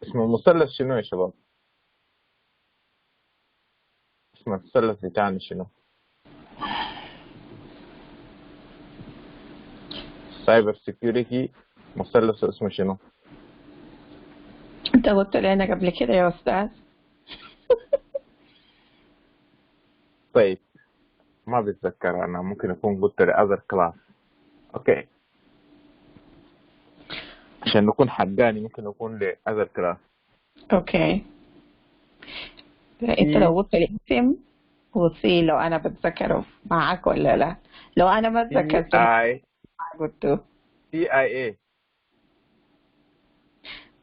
اسم المثلث شنو يا شباب؟ اسم المثلث بتاعنا شنو؟ سايبر سيكيورتي مثلث اسمه شنو؟ انت قلت لنا قبل كده يا استاذ. طيب ما بتذكر انا ممكن اكون قلت لأذر كلاس. اوكي عشان نكون حقاني ممكن اكون لأذر كلاس. اوكي انت لو قلت لي اسم وصي لو انا بتذكره معك ولا لا. لو انا ما تذكرته ما قلته. CIA.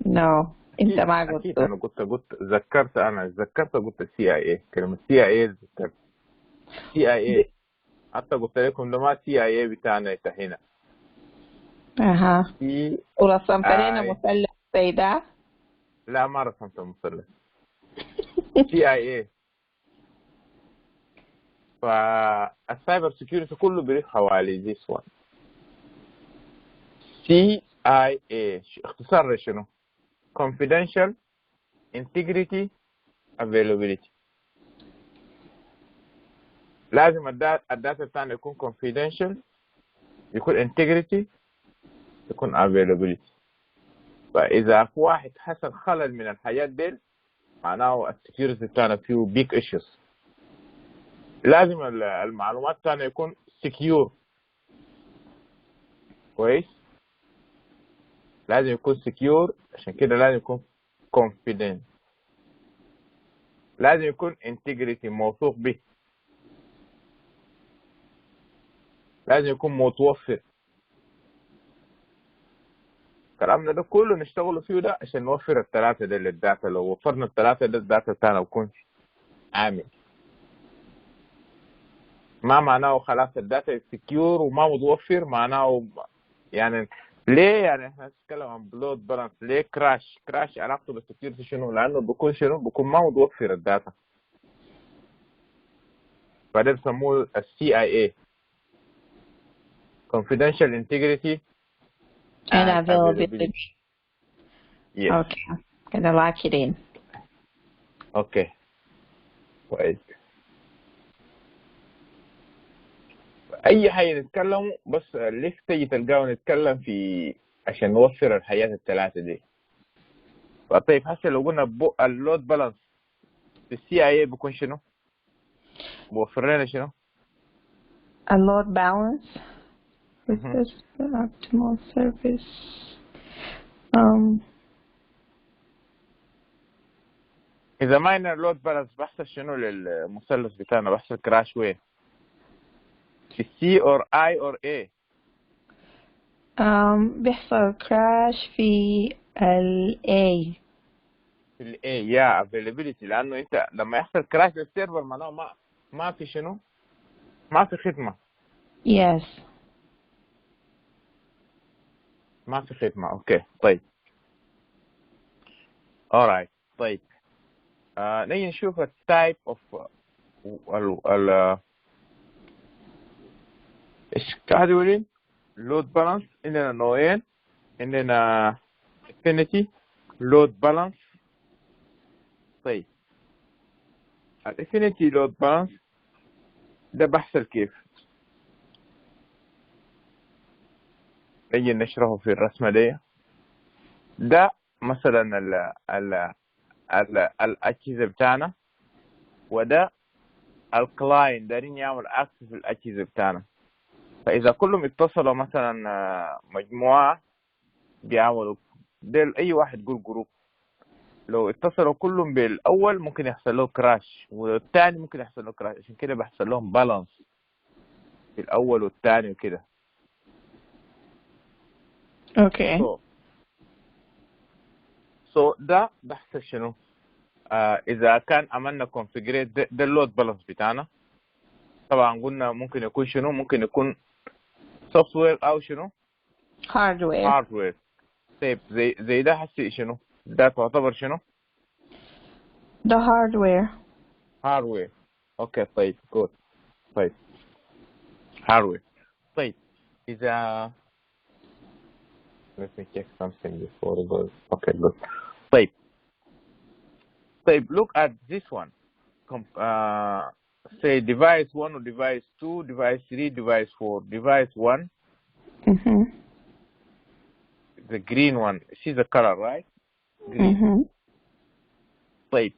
نو انت ما اكيد قلته. انا قلت ذكرت قلت CIA. كلمة CIA ذكرت CIA. حتى قلت لكم ده ما CIA بتاعنا هنا. اها ورسمت لنا مثلث زي ده. لا ما رسمت مثلث. CIA. فالسايبر سيكيورتي كله بيلف حوالي this one. CIA اختصار شنو؟ Confidential Integrity Availability. لازم الداتا بتاعنا يكون confidential يكون integrity يكون availability. فإذا في واحد حصل خلل من الحاجات دي معناه السكيورتي بتاعنا فيه big issues. لازم المعلومات الثانية يكون secure. كويس، لازم يكون secure، عشان كده لازم يكون confident، لازم يكون integrity موثوق به، لازم يكون متوفر. كلامنا ده كله نشتغلوا فيه ده عشان نوفر الثلاثة دي للداتا. لو وفرنا الثلاثة دي الداتا بتاعنا بيكون عامل. ما معناه خلاص الداتا سكيور وما متوفر، معناه يعني ليه يعني احنا نتكلم عن بلود بالانس، ليه كراش علاقته بالسكيورتي شنو؟ لانه بيكون شنو؟ بيكون ما متوفر الداتا. فده بيسموه CIA confidential integrity And and availability. availability. Yes. Okay. Gonna lock it in. اوكي كويس. اي حاجه نتكلم بس ليش تيجي تلقاه نتكلم في عشان نوفر الحياه الثلاثه دي. طيب هسه لو قلنا اللود بالانس في CIA بيكون شنو؟ بوفر لنا شنو؟ A load balance. Research for optimal service. اذا ما عندنا اللود بالانس بحصل شنو للمثلث بتاعنا؟ بحصل كراش وين؟ في C or I or A؟ بيحصل كراش في ال A. في ال A يا availability، لانه انت لما يحصل كراش للسيرفر معناه ما في شنو؟ ما في خدمه. Yes. ما في خدمه. اوكي طيب alright. طيب نيجي نشوف التايب اوف ايش قاعد يقولين؟ لود بالانس عندنا نوعين، عندنا affinity لود بالانس. طيب الافينيتي لود بالانس ده بحصل كيف؟ نيجي نشرحه في الرسمة دي. ده مثلا الأجهزة بتاعنا، وده الكلاين دارين يعمل اكسس الأجهزة بتاعنا. فإذا كلهم اتصلوا مثلا مجموعة بيعملوا ديل، أي واحد يقول جروب، لو اتصلوا كلهم بالأول ممكن يحصل له كراش، والثاني ممكن يحصل له كراش، عشان كده بيحصل لهم بالانس في الأول والثاني وكده. Okay. So ده بحث شنو؟ إذا كان عملنا configurate ده اللود بالانس بتاعنا. طبعا قلنا ممكن يكون شنو؟ ممكن يكون سوفت وير أو شنو؟ هاردوير. طيب زي ده حسي شنو؟ ده تعتبر شنو؟ The hardware. هاردوير. اوكي طيب جود. طيب هاردوير. طيب إذا let me check something before we go. Okay good. طيب look at this one. Say device 1 or device 2, device 3, device 4. Device 1, the green one. See the color, right? Green. طيب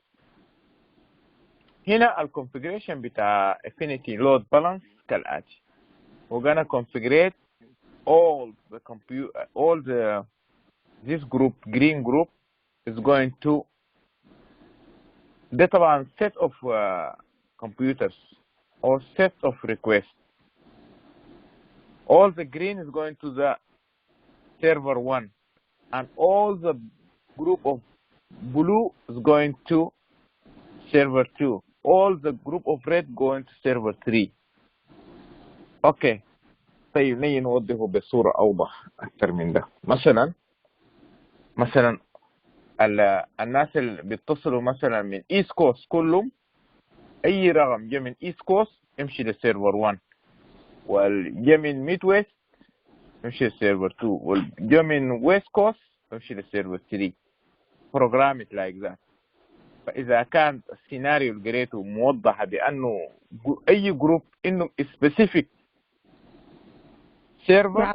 هنا الكونفيجريشن بتاع Affinity Load Balance كالآتي. We're gonna configure all this group, green group is going to ده طبعا set of computers or set of requests. All the green is going to the server 1, and all the group of blue is going to server 2. All the group of red going to server 3. اوكي طيب نيجي نوضحه بصورة أوضح أكثر من ده. مثلا الناس اللي بيتصلوا مثلا من ايست كوست كلهم، أي رقم جاء من ايست كوست يمشي للسيرفر 1، والجاء من ميد ويست يمشي للسيرفر 2، والجاء من ويست كوست يمشي للسيرفر 3. programmed like that. فإذا كان السيناريو اللي قريته موضحة بأنه أي جروب إنه specific server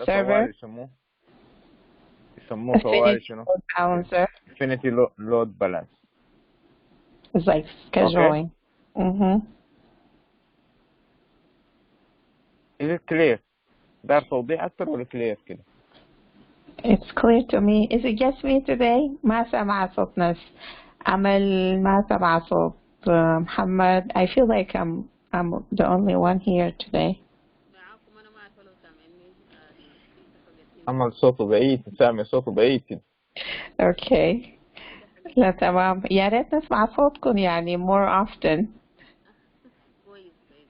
server يسموه طوالي شنو؟ balancer. Affinity load balance. It's like scheduling. Is it clear؟ دار توضيح أكتر ولا clear كده؟ It's clear to me. Is it just me today? ما سمع صوت ناس. أمل ما سمع صوت محمد. I feel like I'm the only one here today. أمل صوته بعيد، سامع صوته بعيد كده. Okay. لا تمام. يا ريت نسمع صوتكم يعني more often. كويس كويس.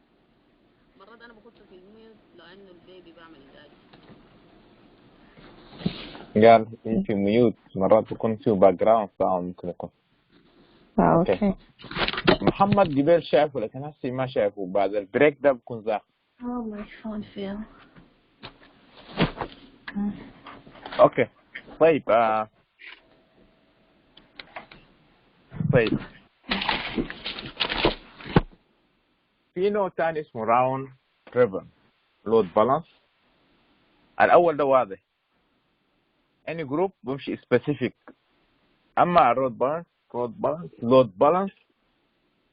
مرات انا بخش في الميوت لانه البيبي بعمل ازعاج. قال في ميوت، مرات بيكون فيه باك جراوند ساوند ممكن يكون. Okay. محمد جبال شافه لكن هسه ما شافه، بعد البريك ده بكون ذاك. Oh my phone fell. اوكي طيب طيب في نوع تاني اسمه راوند تريبل لود بالانس. الاول ده واضح، any group بمشي specific. اما الرود بالانس لود بالانس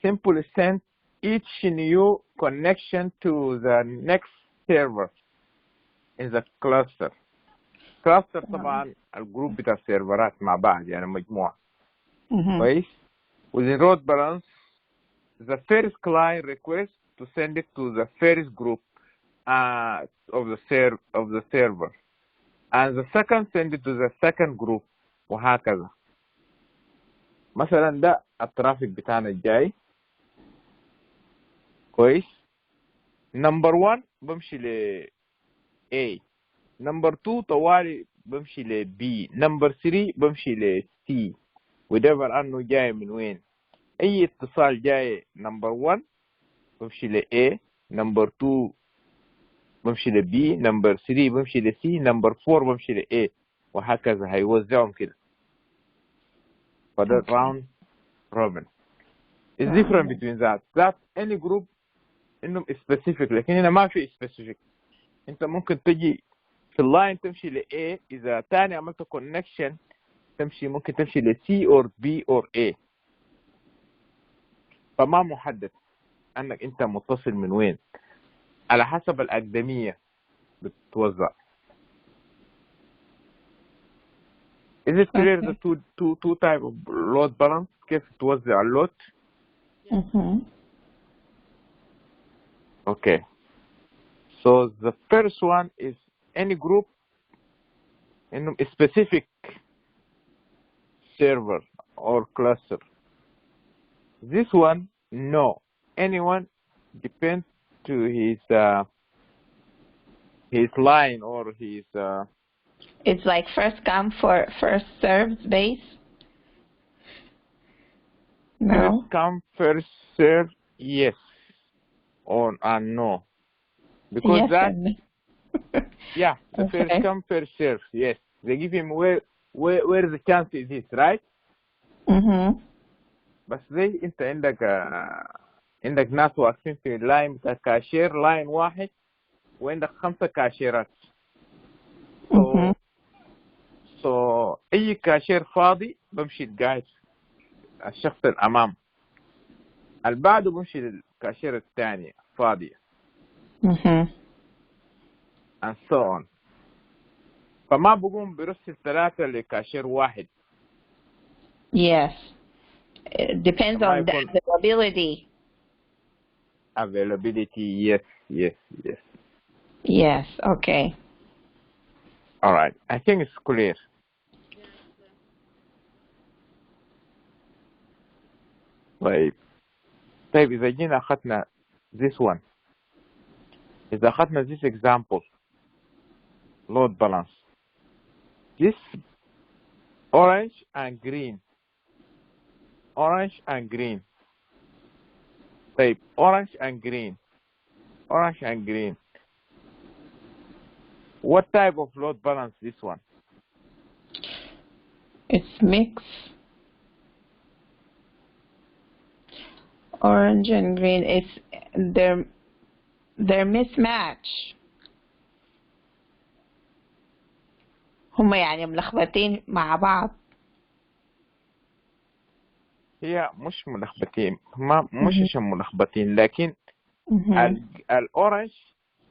simply send each new connection to the next server in the cluster. cluster طبعا الجروب بتاع السيرفرات مع بعض يعني مجموعة. كويس. within road balance the first client request to send it to the first group of the server and the second send it to the second group وهكذا. مثلا ده الترافيك بتاعنا الجاي. كويس. نمبر 1 بمشي ل A، نمبر 2 طوالي بمشي ل B، نمبر 3 بمشي ل C whatever انه جاي من وين. اي اتصال جاي نمبر 1 بمشي ل A، نمبر 2 بمشي ل B، نمبر 3 بمشي ل C، نمبر 4 بمشي ل A وهكذا. هيوزعهم كده. فده round robin. It's different between that any group انهم specific، لكن هنا ما في specific. انت ممكن تجي في اللاين تمشي ل A، اذا تاني عملت connection ممكن تمشي ل C or B or A. فما محدد انك انت متصل من وين، على حسب الأقدمية بتوزع. Is it clear the two type of load balance كيف توزع اللود؟ Okay. So the first one is any group in a specific server or cluster. This one, no. Anyone depends to his line or his. It's like first come first served base. No. First come first serve, yes, or no, because yes, that. Yeah, the okay. first come first serve. Yes, they give him where the chance is his, right? بس زي انت عندك ناس واقفين في لاين بتاع كاشير، لاين واحد وعندك 5 كاشيرات. so اي كاشير فاضي بمشي القاعد الشخص الامام، اللي بعده بمشي للكاشير الثاني فاضية. and so on. فما بقوم برسل 3 لكاشير واحد. Yes. It depends on the availability. Availability, yes. Yes, okay. All right, I think it's clear. طيب إذا جينا أخذنا this one، إذا أخذنا this example load balance، this orange and green. طيب orange and green. What type of load balance this one? It's mixed. Orange and green. It's they're mismatch. هم يعني ملخبطين مع بعض. هي مش ملخبطين، مش عشان ملخبطين، لكن الأورنج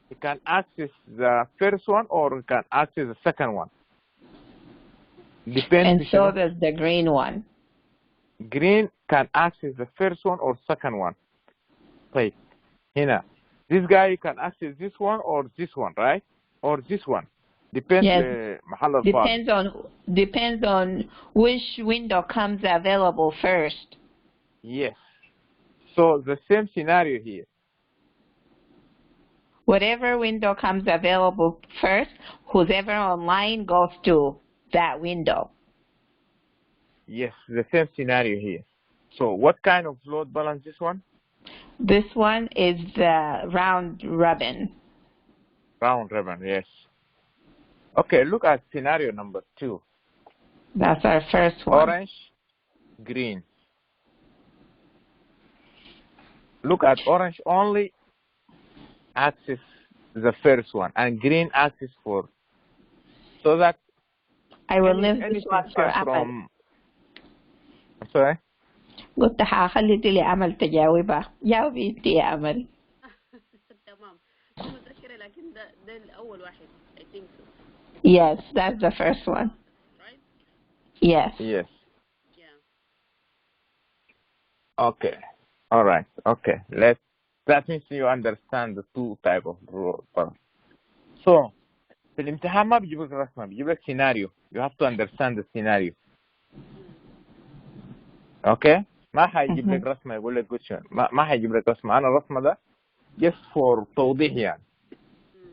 he can access the first one or he can access the second one. Depends. And so does the green one. Green can access the first one or second one. طيب هنا this guy can access this one or this one, right? Or this one. Depends. Yes. محل الفاضي. Depends on which window comes available first. Yes. So the same scenario here. Whatever window comes available first, whoever online goes to that window. Yes, the same scenario here. So what kind of load balance this one? This one is the round robin. Round robin, yes. Okay, look at scenario number 2. That's our first one. Orange, green. Look at orange only access the first one and green access for. So that I will leave this one for Amal. from. I'm sorry? قلت هخلي لي أمل تجاوبها. جاوبي انت يا أمل. تمام مو متذكرة لكن ده الأول واحد I think so. Yes, that's the first one. Right? Yes. Yes. Yeah. Okay. All right. Okay. That means you understand the two type of load balance. So في الامتحان ما بيجيب لك رسمة بيجيب لك scenario. You have to understand the scenario. Okay. ما حيجيب لك رسمة يقول لك question. ما حيجيب لك رسمة. أنا الرسمة ده just for توضيح يعني.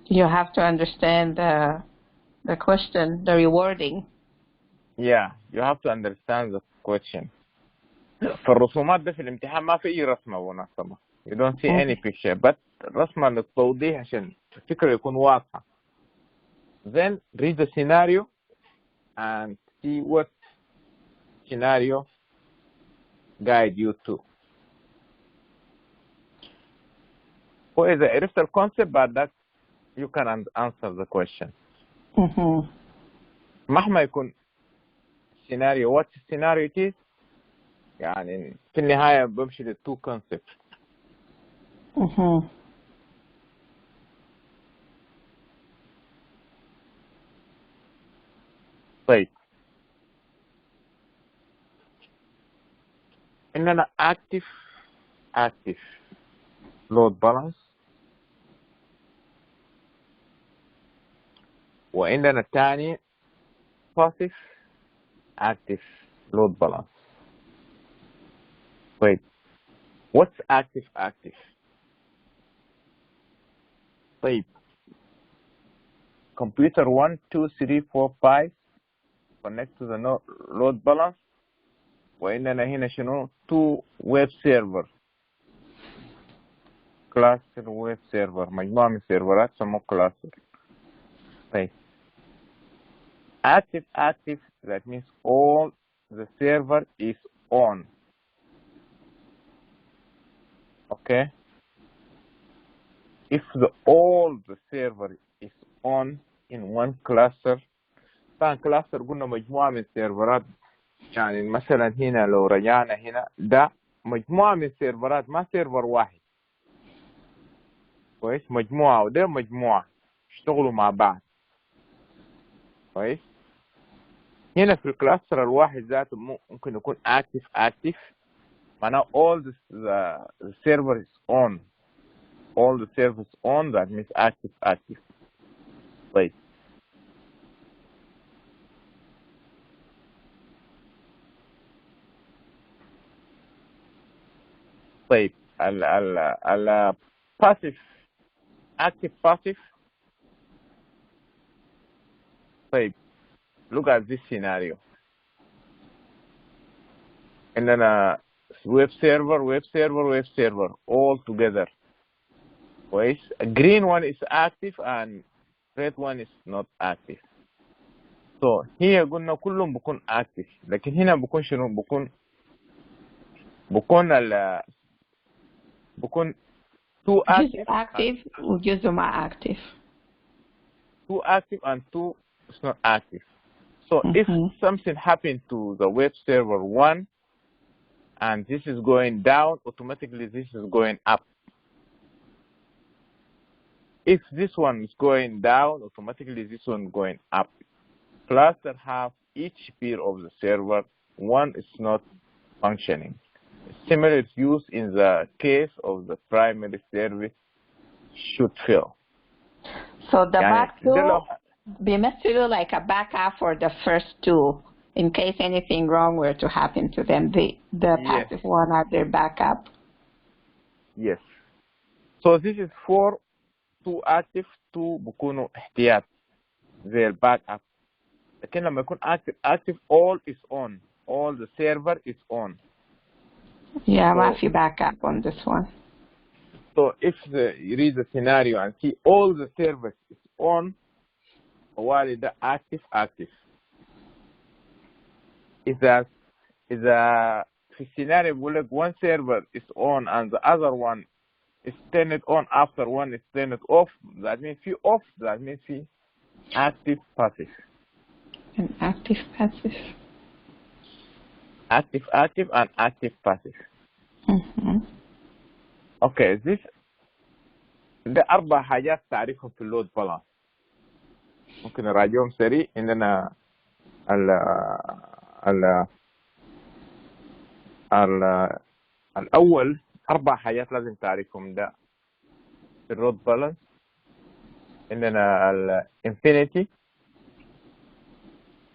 You have to understand the question, the rewarding. Yeah, you have to understand the question. فالرسومات ده في الامتحان ما في أي رسمة مناسبة. You don't see any picture, but رسمة للتوضيح عشان الفكرة يكون واضحة. Then read the scenario and see what scenario guide you to. وإذا عرفت الكونسيبت بعد ذاك you can answer the question. مهما يكون scenario what scenario it is يعني في النهاية بمشي ل two concepts. طيب إننا active load balance وإننا الثاني passive active load balance. طيب what's active؟ طيب computer 1 2 3 4 5 connect to the load balance وإننا هنا شنو 2 web server cluster web server مجموعة من السيرفرات سموه cluster. طيب active that means all the server is on. Okay, if all the server is on in one cluster طبعا cluster قلنا مجموعة من السيرفرات يعني مثلا هنا لو رجعنا هنا ده مجموعة من السيرفرات ما سيرفر واحد كويس مجموعة وده مجموعة يشتغلوا مع بعض كويس. هنا في الكلاستر الواحد ذاته ممكن يكون active معناه all the server is on. All the servers on that means active. طيب طيب ال passive passive. طيب look at this scenario. إننا web server all together. كويس. Green one is active and red one is not active. So here قلنا كلهم بكون active لكن هنا بكون شنو بكون two active وجزء ما active. Two active and two is not active. So if something happened to the web server 1 and this is going down, automatically this is going up. if this one is going down, automatically this one going up. Cluster have each peer of the server, one is not functioning. Similar use in the case of the primary service should fail. So the يعني back two ده لو بيمثلوا like a backup for the first two in case anything wrong were to happen to them. The Yes. passive one are their backup. Yes. So this is for two active, two بيكونوا احتياط زي الباك اب. لكن لما يكون active all is on, all the server is on. Yeah, So- ما في backup on this one. So if you read the scenario and see all the servers is on, while the active. إذا في السيناريو بيقول لك one server is on and the other one is turned on after one is turned off, that means في off, that means في active passive. An active passive. Active and active passive. Mm-hmm. اوكي ده 4 حاجات تعرفهم في اللود بالانس. ممكن نراجعهم سريع. عندنا الاول 4 حاجات لازم تعرفهم ده في اللود بالانس. عندنا الانفينيتي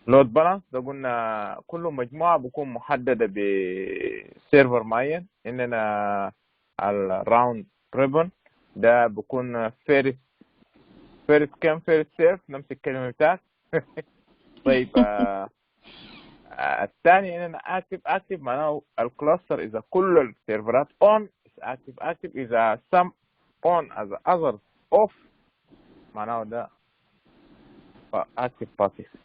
لود بالانس، ده قلنا كل مجموعه بكون محدده بسيرفر معين. عندنا الراوند ريبون، ده بكون فيرست كام فيرست سيرف، نفس الكلمه بتاعك. طيب الثاني اننا اكتف معناه الكلاستر اذا كل السيرفرات اون اكتف، اذا some on as others off معناه ده اكتف باسيف.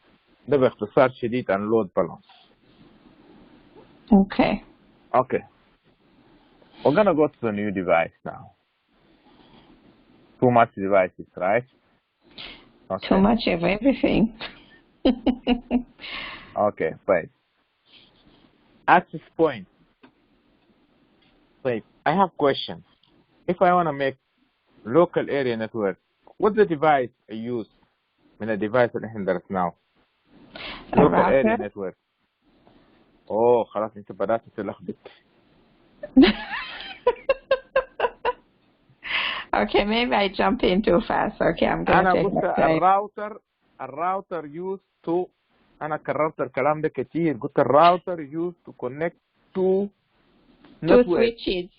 ده باختصار شديد عن لود بالانس. Okay. We're gonna go to the new device now. Too much devices, right? Okay. Too much of everything. Okay, fine. Access point. Wait, I have questions. If I want to make local area network, what's the device I use من الديفايس اللي احنا درسناه؟ local area network. خلاص انت بدأت تلخبط. Okay, maybe I jump in too fast. Okay, I'm going to take my time. الراوتر used to، أنا كررت الكلام ده كتير، قلت الراوتر used to connect to two switches.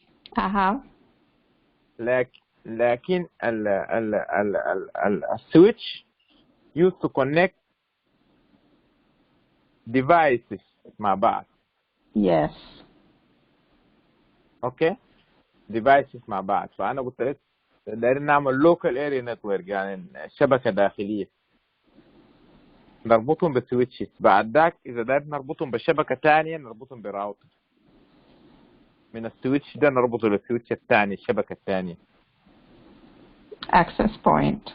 لكن السويتش used to connect devices مع بعض. Yes. Okay. devices مع بعض. فأنا قلت لك دايرين نعمل local area network، يعني شبكة داخلية نربطهم بالسويتشز. بعد ذاك إذا دايرين نربطهم بشبكة تانية نربطهم براوتر، من السويتش ده نربطه للسويتش الثاني الشبكة الثانية. access point.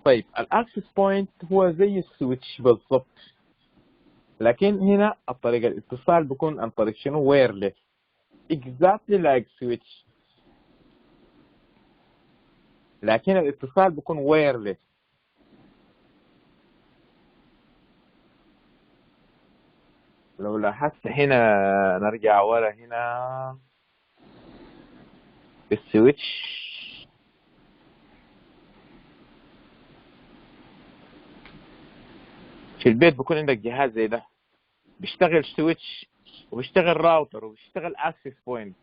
طيب الاكسس بوينت هو زي السويتش بالضبط، لكن هنا الطريقة الاتصال بيكون عن طريق شنو؟ wireless. exactly like switch، لكن الاتصال بيكون wireless. لو لاحظت هنا نرجع ورا هنا السويتش في البيت بيكون عندك جهاز زي ده بيشتغل سويتش وبيشتغل راوتر وبيشتغل اكسس بوينت.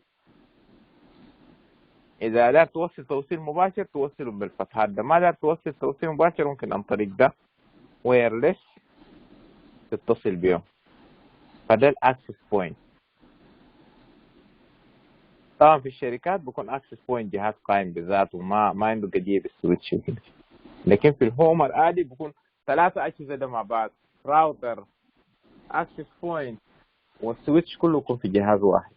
اذا دار توصل توصيل مباشر توصلهم بالفتحات ده، ما دار توصل توصيل مباشر ممكن عن طريق ده وايرلس تتصل بيهم. فده الاكسس بوينت. طبعا في الشركات بيكون اكسس بوينت جهاز قائم بذاته ما عنده قضيه بالسويتش وكده، لكن في الهومر عادي بيكون 3 اجهزه ده مع بعض، راوتر اكسس بوينت والسويتش كله يكون في جهاز واحد.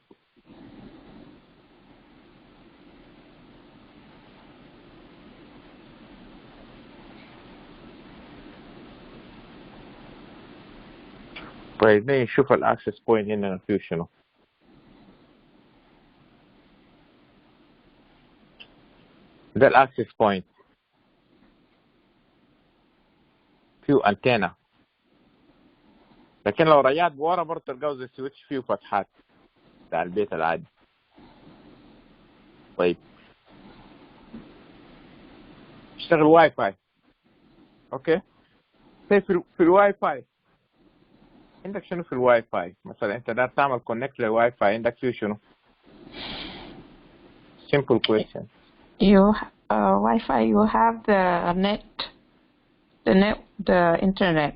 طيب نشوف الاكسس بوينت هنا فيه شنو. ده الاكسس بوينت فيه انتينا، لكن لو رجعت بورا برضه تلقاه زي سويتش فيه فتحات بتاع البيت العادي. طيب اشتغل واي فاي. اوكي، طيب في الواي فاي عندك شنو؟ في الواي فاي مثلا انت داير تعمل كونكت للواي فاي، عندك فيه شنو؟ simple question. You Wi-Fi. You have the internet.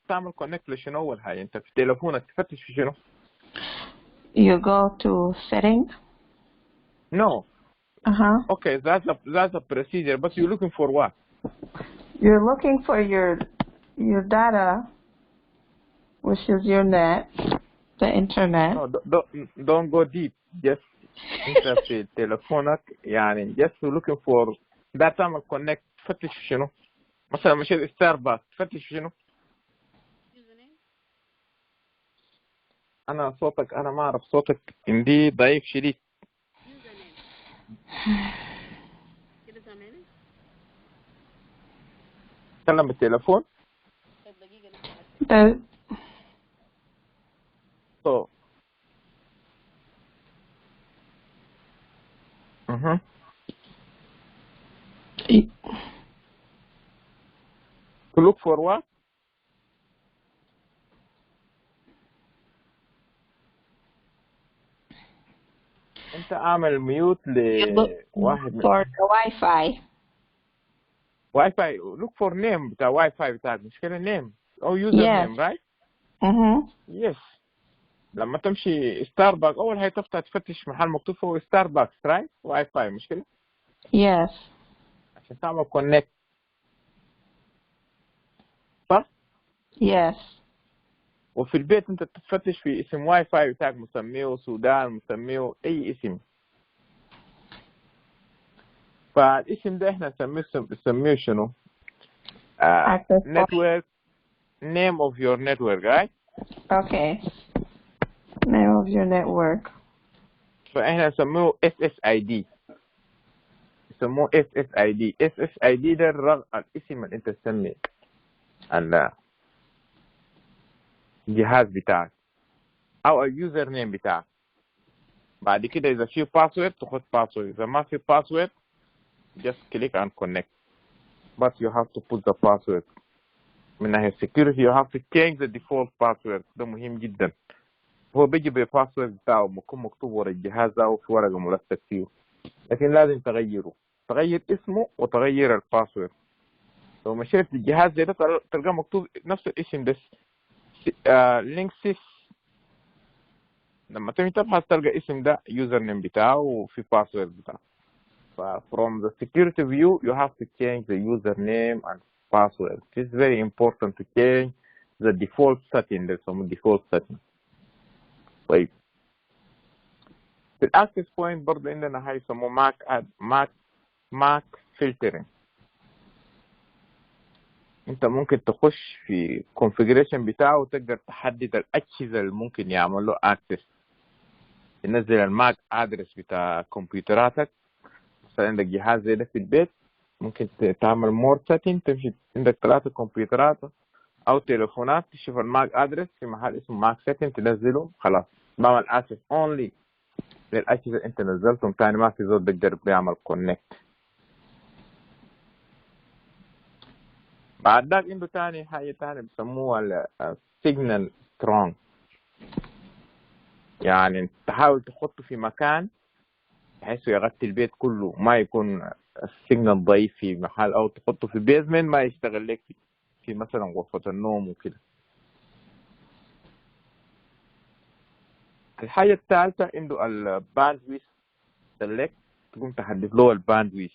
تعمل كونكت لشنو اول حاجه؟ انت في تليفونك تفتش في شنو؟ You go to setting. No. Okay, that's a procedure, but you're looking for what? You're looking for your data, which is your net, the internet. No, don't go deep. Just انت في تليفونك يعني just looking for ده تعمل كونكت تفتش في شنو؟ مثلا مشيت ستاربكس تفتش في شنو؟ انا ما اعرف صوتك عندي ضعيف شديد. كده سامعني؟ تكلم بالتليفون. طب دقيقة So to look for what? انت اعمل ميوت لواحد من for the Wi-Fi. واي فاي. look for name بتاع واي فاي بتاعك، مش كده name او user Yes. name right؟ yes. لما تمشي ستاربكس اول حاجه تفتح تفتش محل مكتوب فوق ستاربكس رايت واي فاي، مش كده؟ Yes. عشان تعمل كونكت صح؟ Yes. وفي البيت انت تفتش في اسم واي فاي بتاعك، مسميه سودان، مسميه اي اسم، فالاسم ده احنا نسميه شنو؟ network name of your network right؟ Okay. Name of your network. فاحنا نسميه SSID. يسموه SSID. SSID ده الاسم اللي انت تسميه الجهاز بتاعك او اليوزر نيم بتاعك. بعد كده اذا في باسورد تاخد باسورد، اذا ما في باسورد just click and connect, but you have to put the password. من ناحية security you have to change the default password. ده مهم جدا. هو بيجي بباسورد بتاعه بيكون مكتوب ورا الجهاز ده وفي ورقة ملصق فيه، لكن لازم تغيره، تغير اسمه وتغير الباسورد. لو مشيت الجهاز ده تلقى مكتوب نفس الاسم ده لينكسيس، لما تيجي تبحث تلقى اسم ده يوزر نيم بتاعه وفي باسورد بتاعه. from the security view you have to change the username and password. It's very important to change the default setting. There's some default setting. طيب في الاكسس بوينت برضه عندنا حاجه يسموه ماك فلترنج. انت ممكن تخش في configuration بتاعه وتقدر تحدد الاجهزه اللي ممكن يعمل له اكسس. تنزل الماك ادرس بتاع كمبيوتراتك، مثلا عندك جهاز زي ده في البيت ممكن تعمل مور سيتنج، تمشي عندك 3 كمبيوترات او تليفونات، تشوف الماك ادرس في محل اسمه ماك سيتنج تنزله، خلاص بعمل اكسس اونلي للاجهزه اللي انت نزلتهم، تاني ما في زول بيقدر بيعمل كونكت. بعد ذاك عنده تاني حاجه تاني بيسموها السيجنال سترونج، يعني تحاول تحطه في مكان بحيث يغطي البيت كله، ما يكون السيجنال ضعيف في محل، او تحطه في بيزمنت ما يشتغل لك في مثلا غرفة النوم وكده. الحاجة الثالثة عنده الباندويث سيلكت، تقوم تحدد له الباندويث.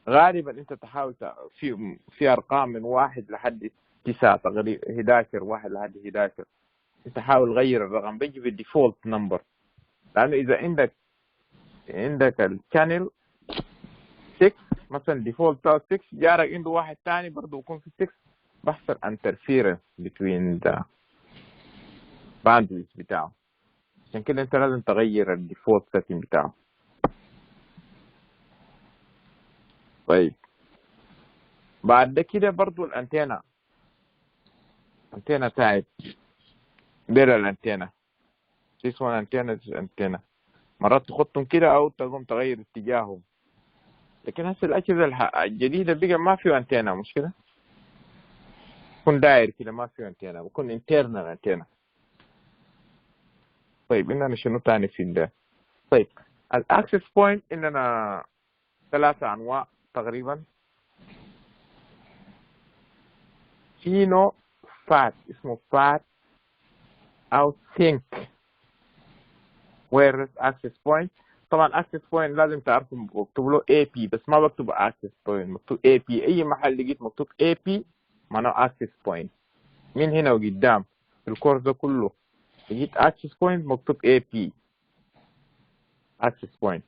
غالبا انت تحاول في ارقام من 1 لحد 9 تقريبا 11، 1 لحد 11 انت حاول غير الرقم بيجي بالديفولت نمبر، لانه اذا عندك الشانل 6 مثلا ديفولت بتاعه 6، جارك عنده واحد تاني برضه يكون في 6، بيحصل interference between the bandwidth بتاعه. عشان كده انت لازم تغير الديفولت سيتنج بتاعه. طيب بعد ده كده برضو الانتينا، انتينا تايب دير الانتينا this one antenna مرات تخطهم كده او تقوم تغير اتجاههم. لكن هسه الاجهزه الجديده بقى ما في انتينا، مش كده؟ بكون داير كده ما في انتينا، بكون internal انتينا. طيب عندنا شنو تاني في ده؟ طيب الاكسس بوينت عندنا 3 انواع تقريبا. في نوع فات اسمه فات او ثينك ويرلس اكسس بوينت. طبعا اكسس بوينت لازم تعرفوا مكتوب له اي بي، بس ما بكتب اكسس بوينت، مكتوب اي بي. اي محل لقيت مكتوب اي بي معناه اكسس بوينت. من هنا وقدام في الكورس ده كله لقيت اكسس بوينت مكتوب اي بي اكسس بوينت.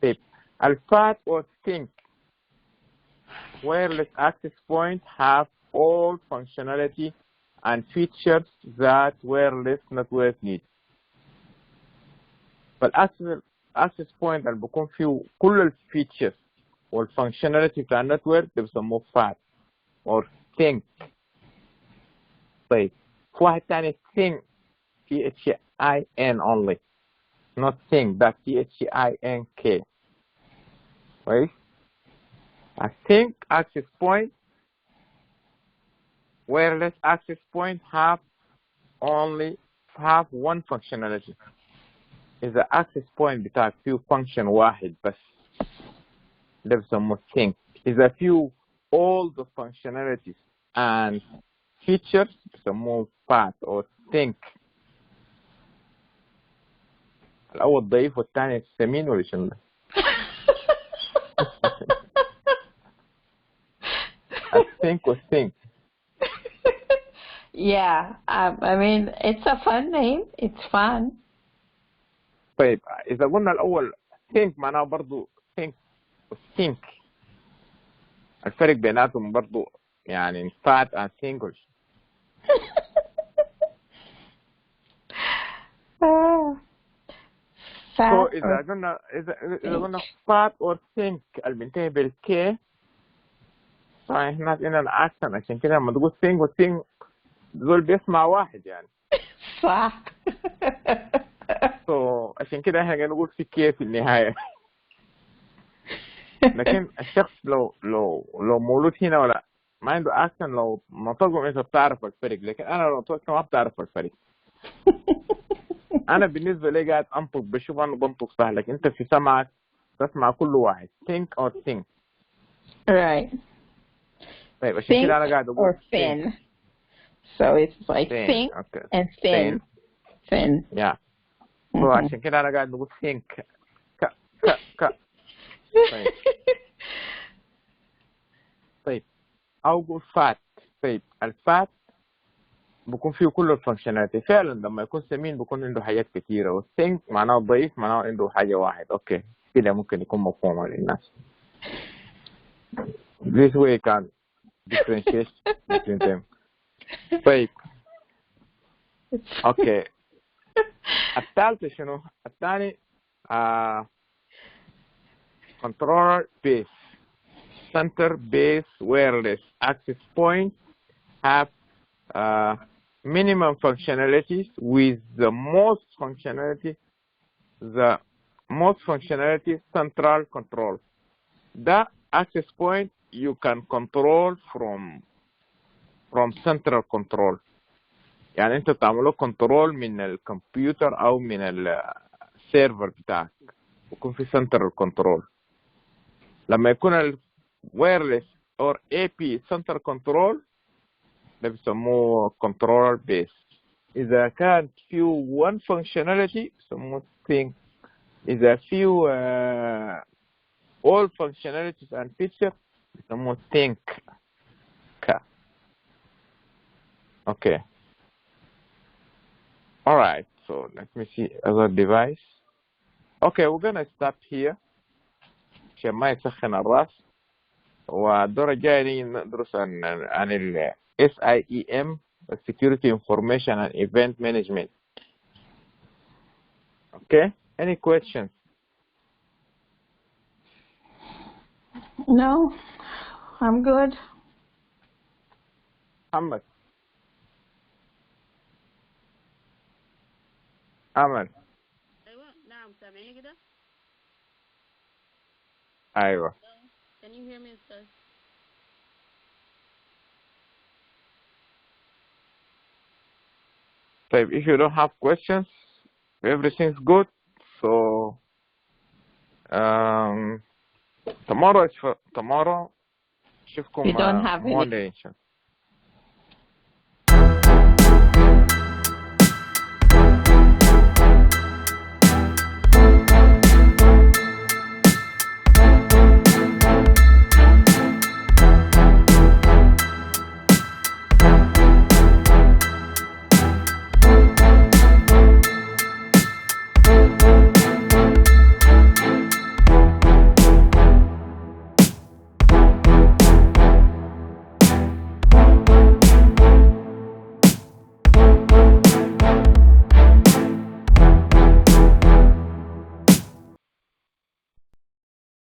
طيب الفات or think wireless access point have all functionality and features that wireless network needs. فالاكسس بوينت اللي بيكون فيه كل الفيتشرز والفانكشناليتي بتاع النتورك ده بيسموه فات or think. طيب في واحد تاني think THIN only not think that THINK. كويس. I think access point wireless access point have one functionality. إذا access point بتاعك فيه function واحد بس ده بيسموه think. إذا فيه all the functionalities and features بيسموه fat or think. الأول ضعيف والثاني سمين ولا شنو؟ think or think. Yeah, I mean, it's a fun name. It's fun. طيب إذا قلنا الأول think معناه برضو think think. الفرق بيناتهم برضو يعني fat and think. Fat إذا قلنا fat or think اللي بينتهي بالك طبعا احنا عندنا أكسن، عشان كده لما تقول think و think دول بيسمع واحد يعني. صح. عشان كده احنا نقول في كي في النهاية. لكن الشخص لو مولود هنا ولا ما عنده أكسن لو نطقهم انت بتعرف الفرق، لكن انا لو نطقت ما بتعرف الفرق. انا بالنسبة لي قاعد انطق بشوف انا بنطق صح، لكن انت في سمعك تسمع كل واحد think or think. Right. طيب عشان كده انا قاعد اقول or thin. So it's like think okay. and thin. Thin. Yeah. عشان كده انا قاعد اقول think ك طيب. طيب او اقول فات. طيب الفات بيكون فيه كل الفانكشناليتي فعلا. لما يكون سمين بيكون عنده حاجات كثيره، والثينك معناه ضعيف معناه عنده حاجه واحد. اوكي كده ممكن يكون مفهوم للناس. This way can differentiate between them. طيب اوكي الثالثة شنو؟ الثاني controller base center base wireless access point have minimum functionalities with the most functionality central control. The access point you can control from central control. يعني انت تعمله كنترول من الكمبيوتر او من السيرفر بتاعك، يكون في central control. لما يكون الوايرلس or AP center control ده بيسموه controller base. إذا كان فيه one functionality بيسموه think. إذا فيه all functionalities and features بيسموه think. Okay. Alright, so let me see other device. Okay, we're gonna stop here عشان ما يسخن الراس. والدورة الجاية ندرس عن ال SIEM Security Information and Event Management. Okay, any questions? No, I'm good. محمد أمل ايوه نعم سامعني كده. أيوة. Can you hear me استاذ؟ طيب if you don't have questions everything's good, so tomorrow We don't have any Monday إن شاء الله.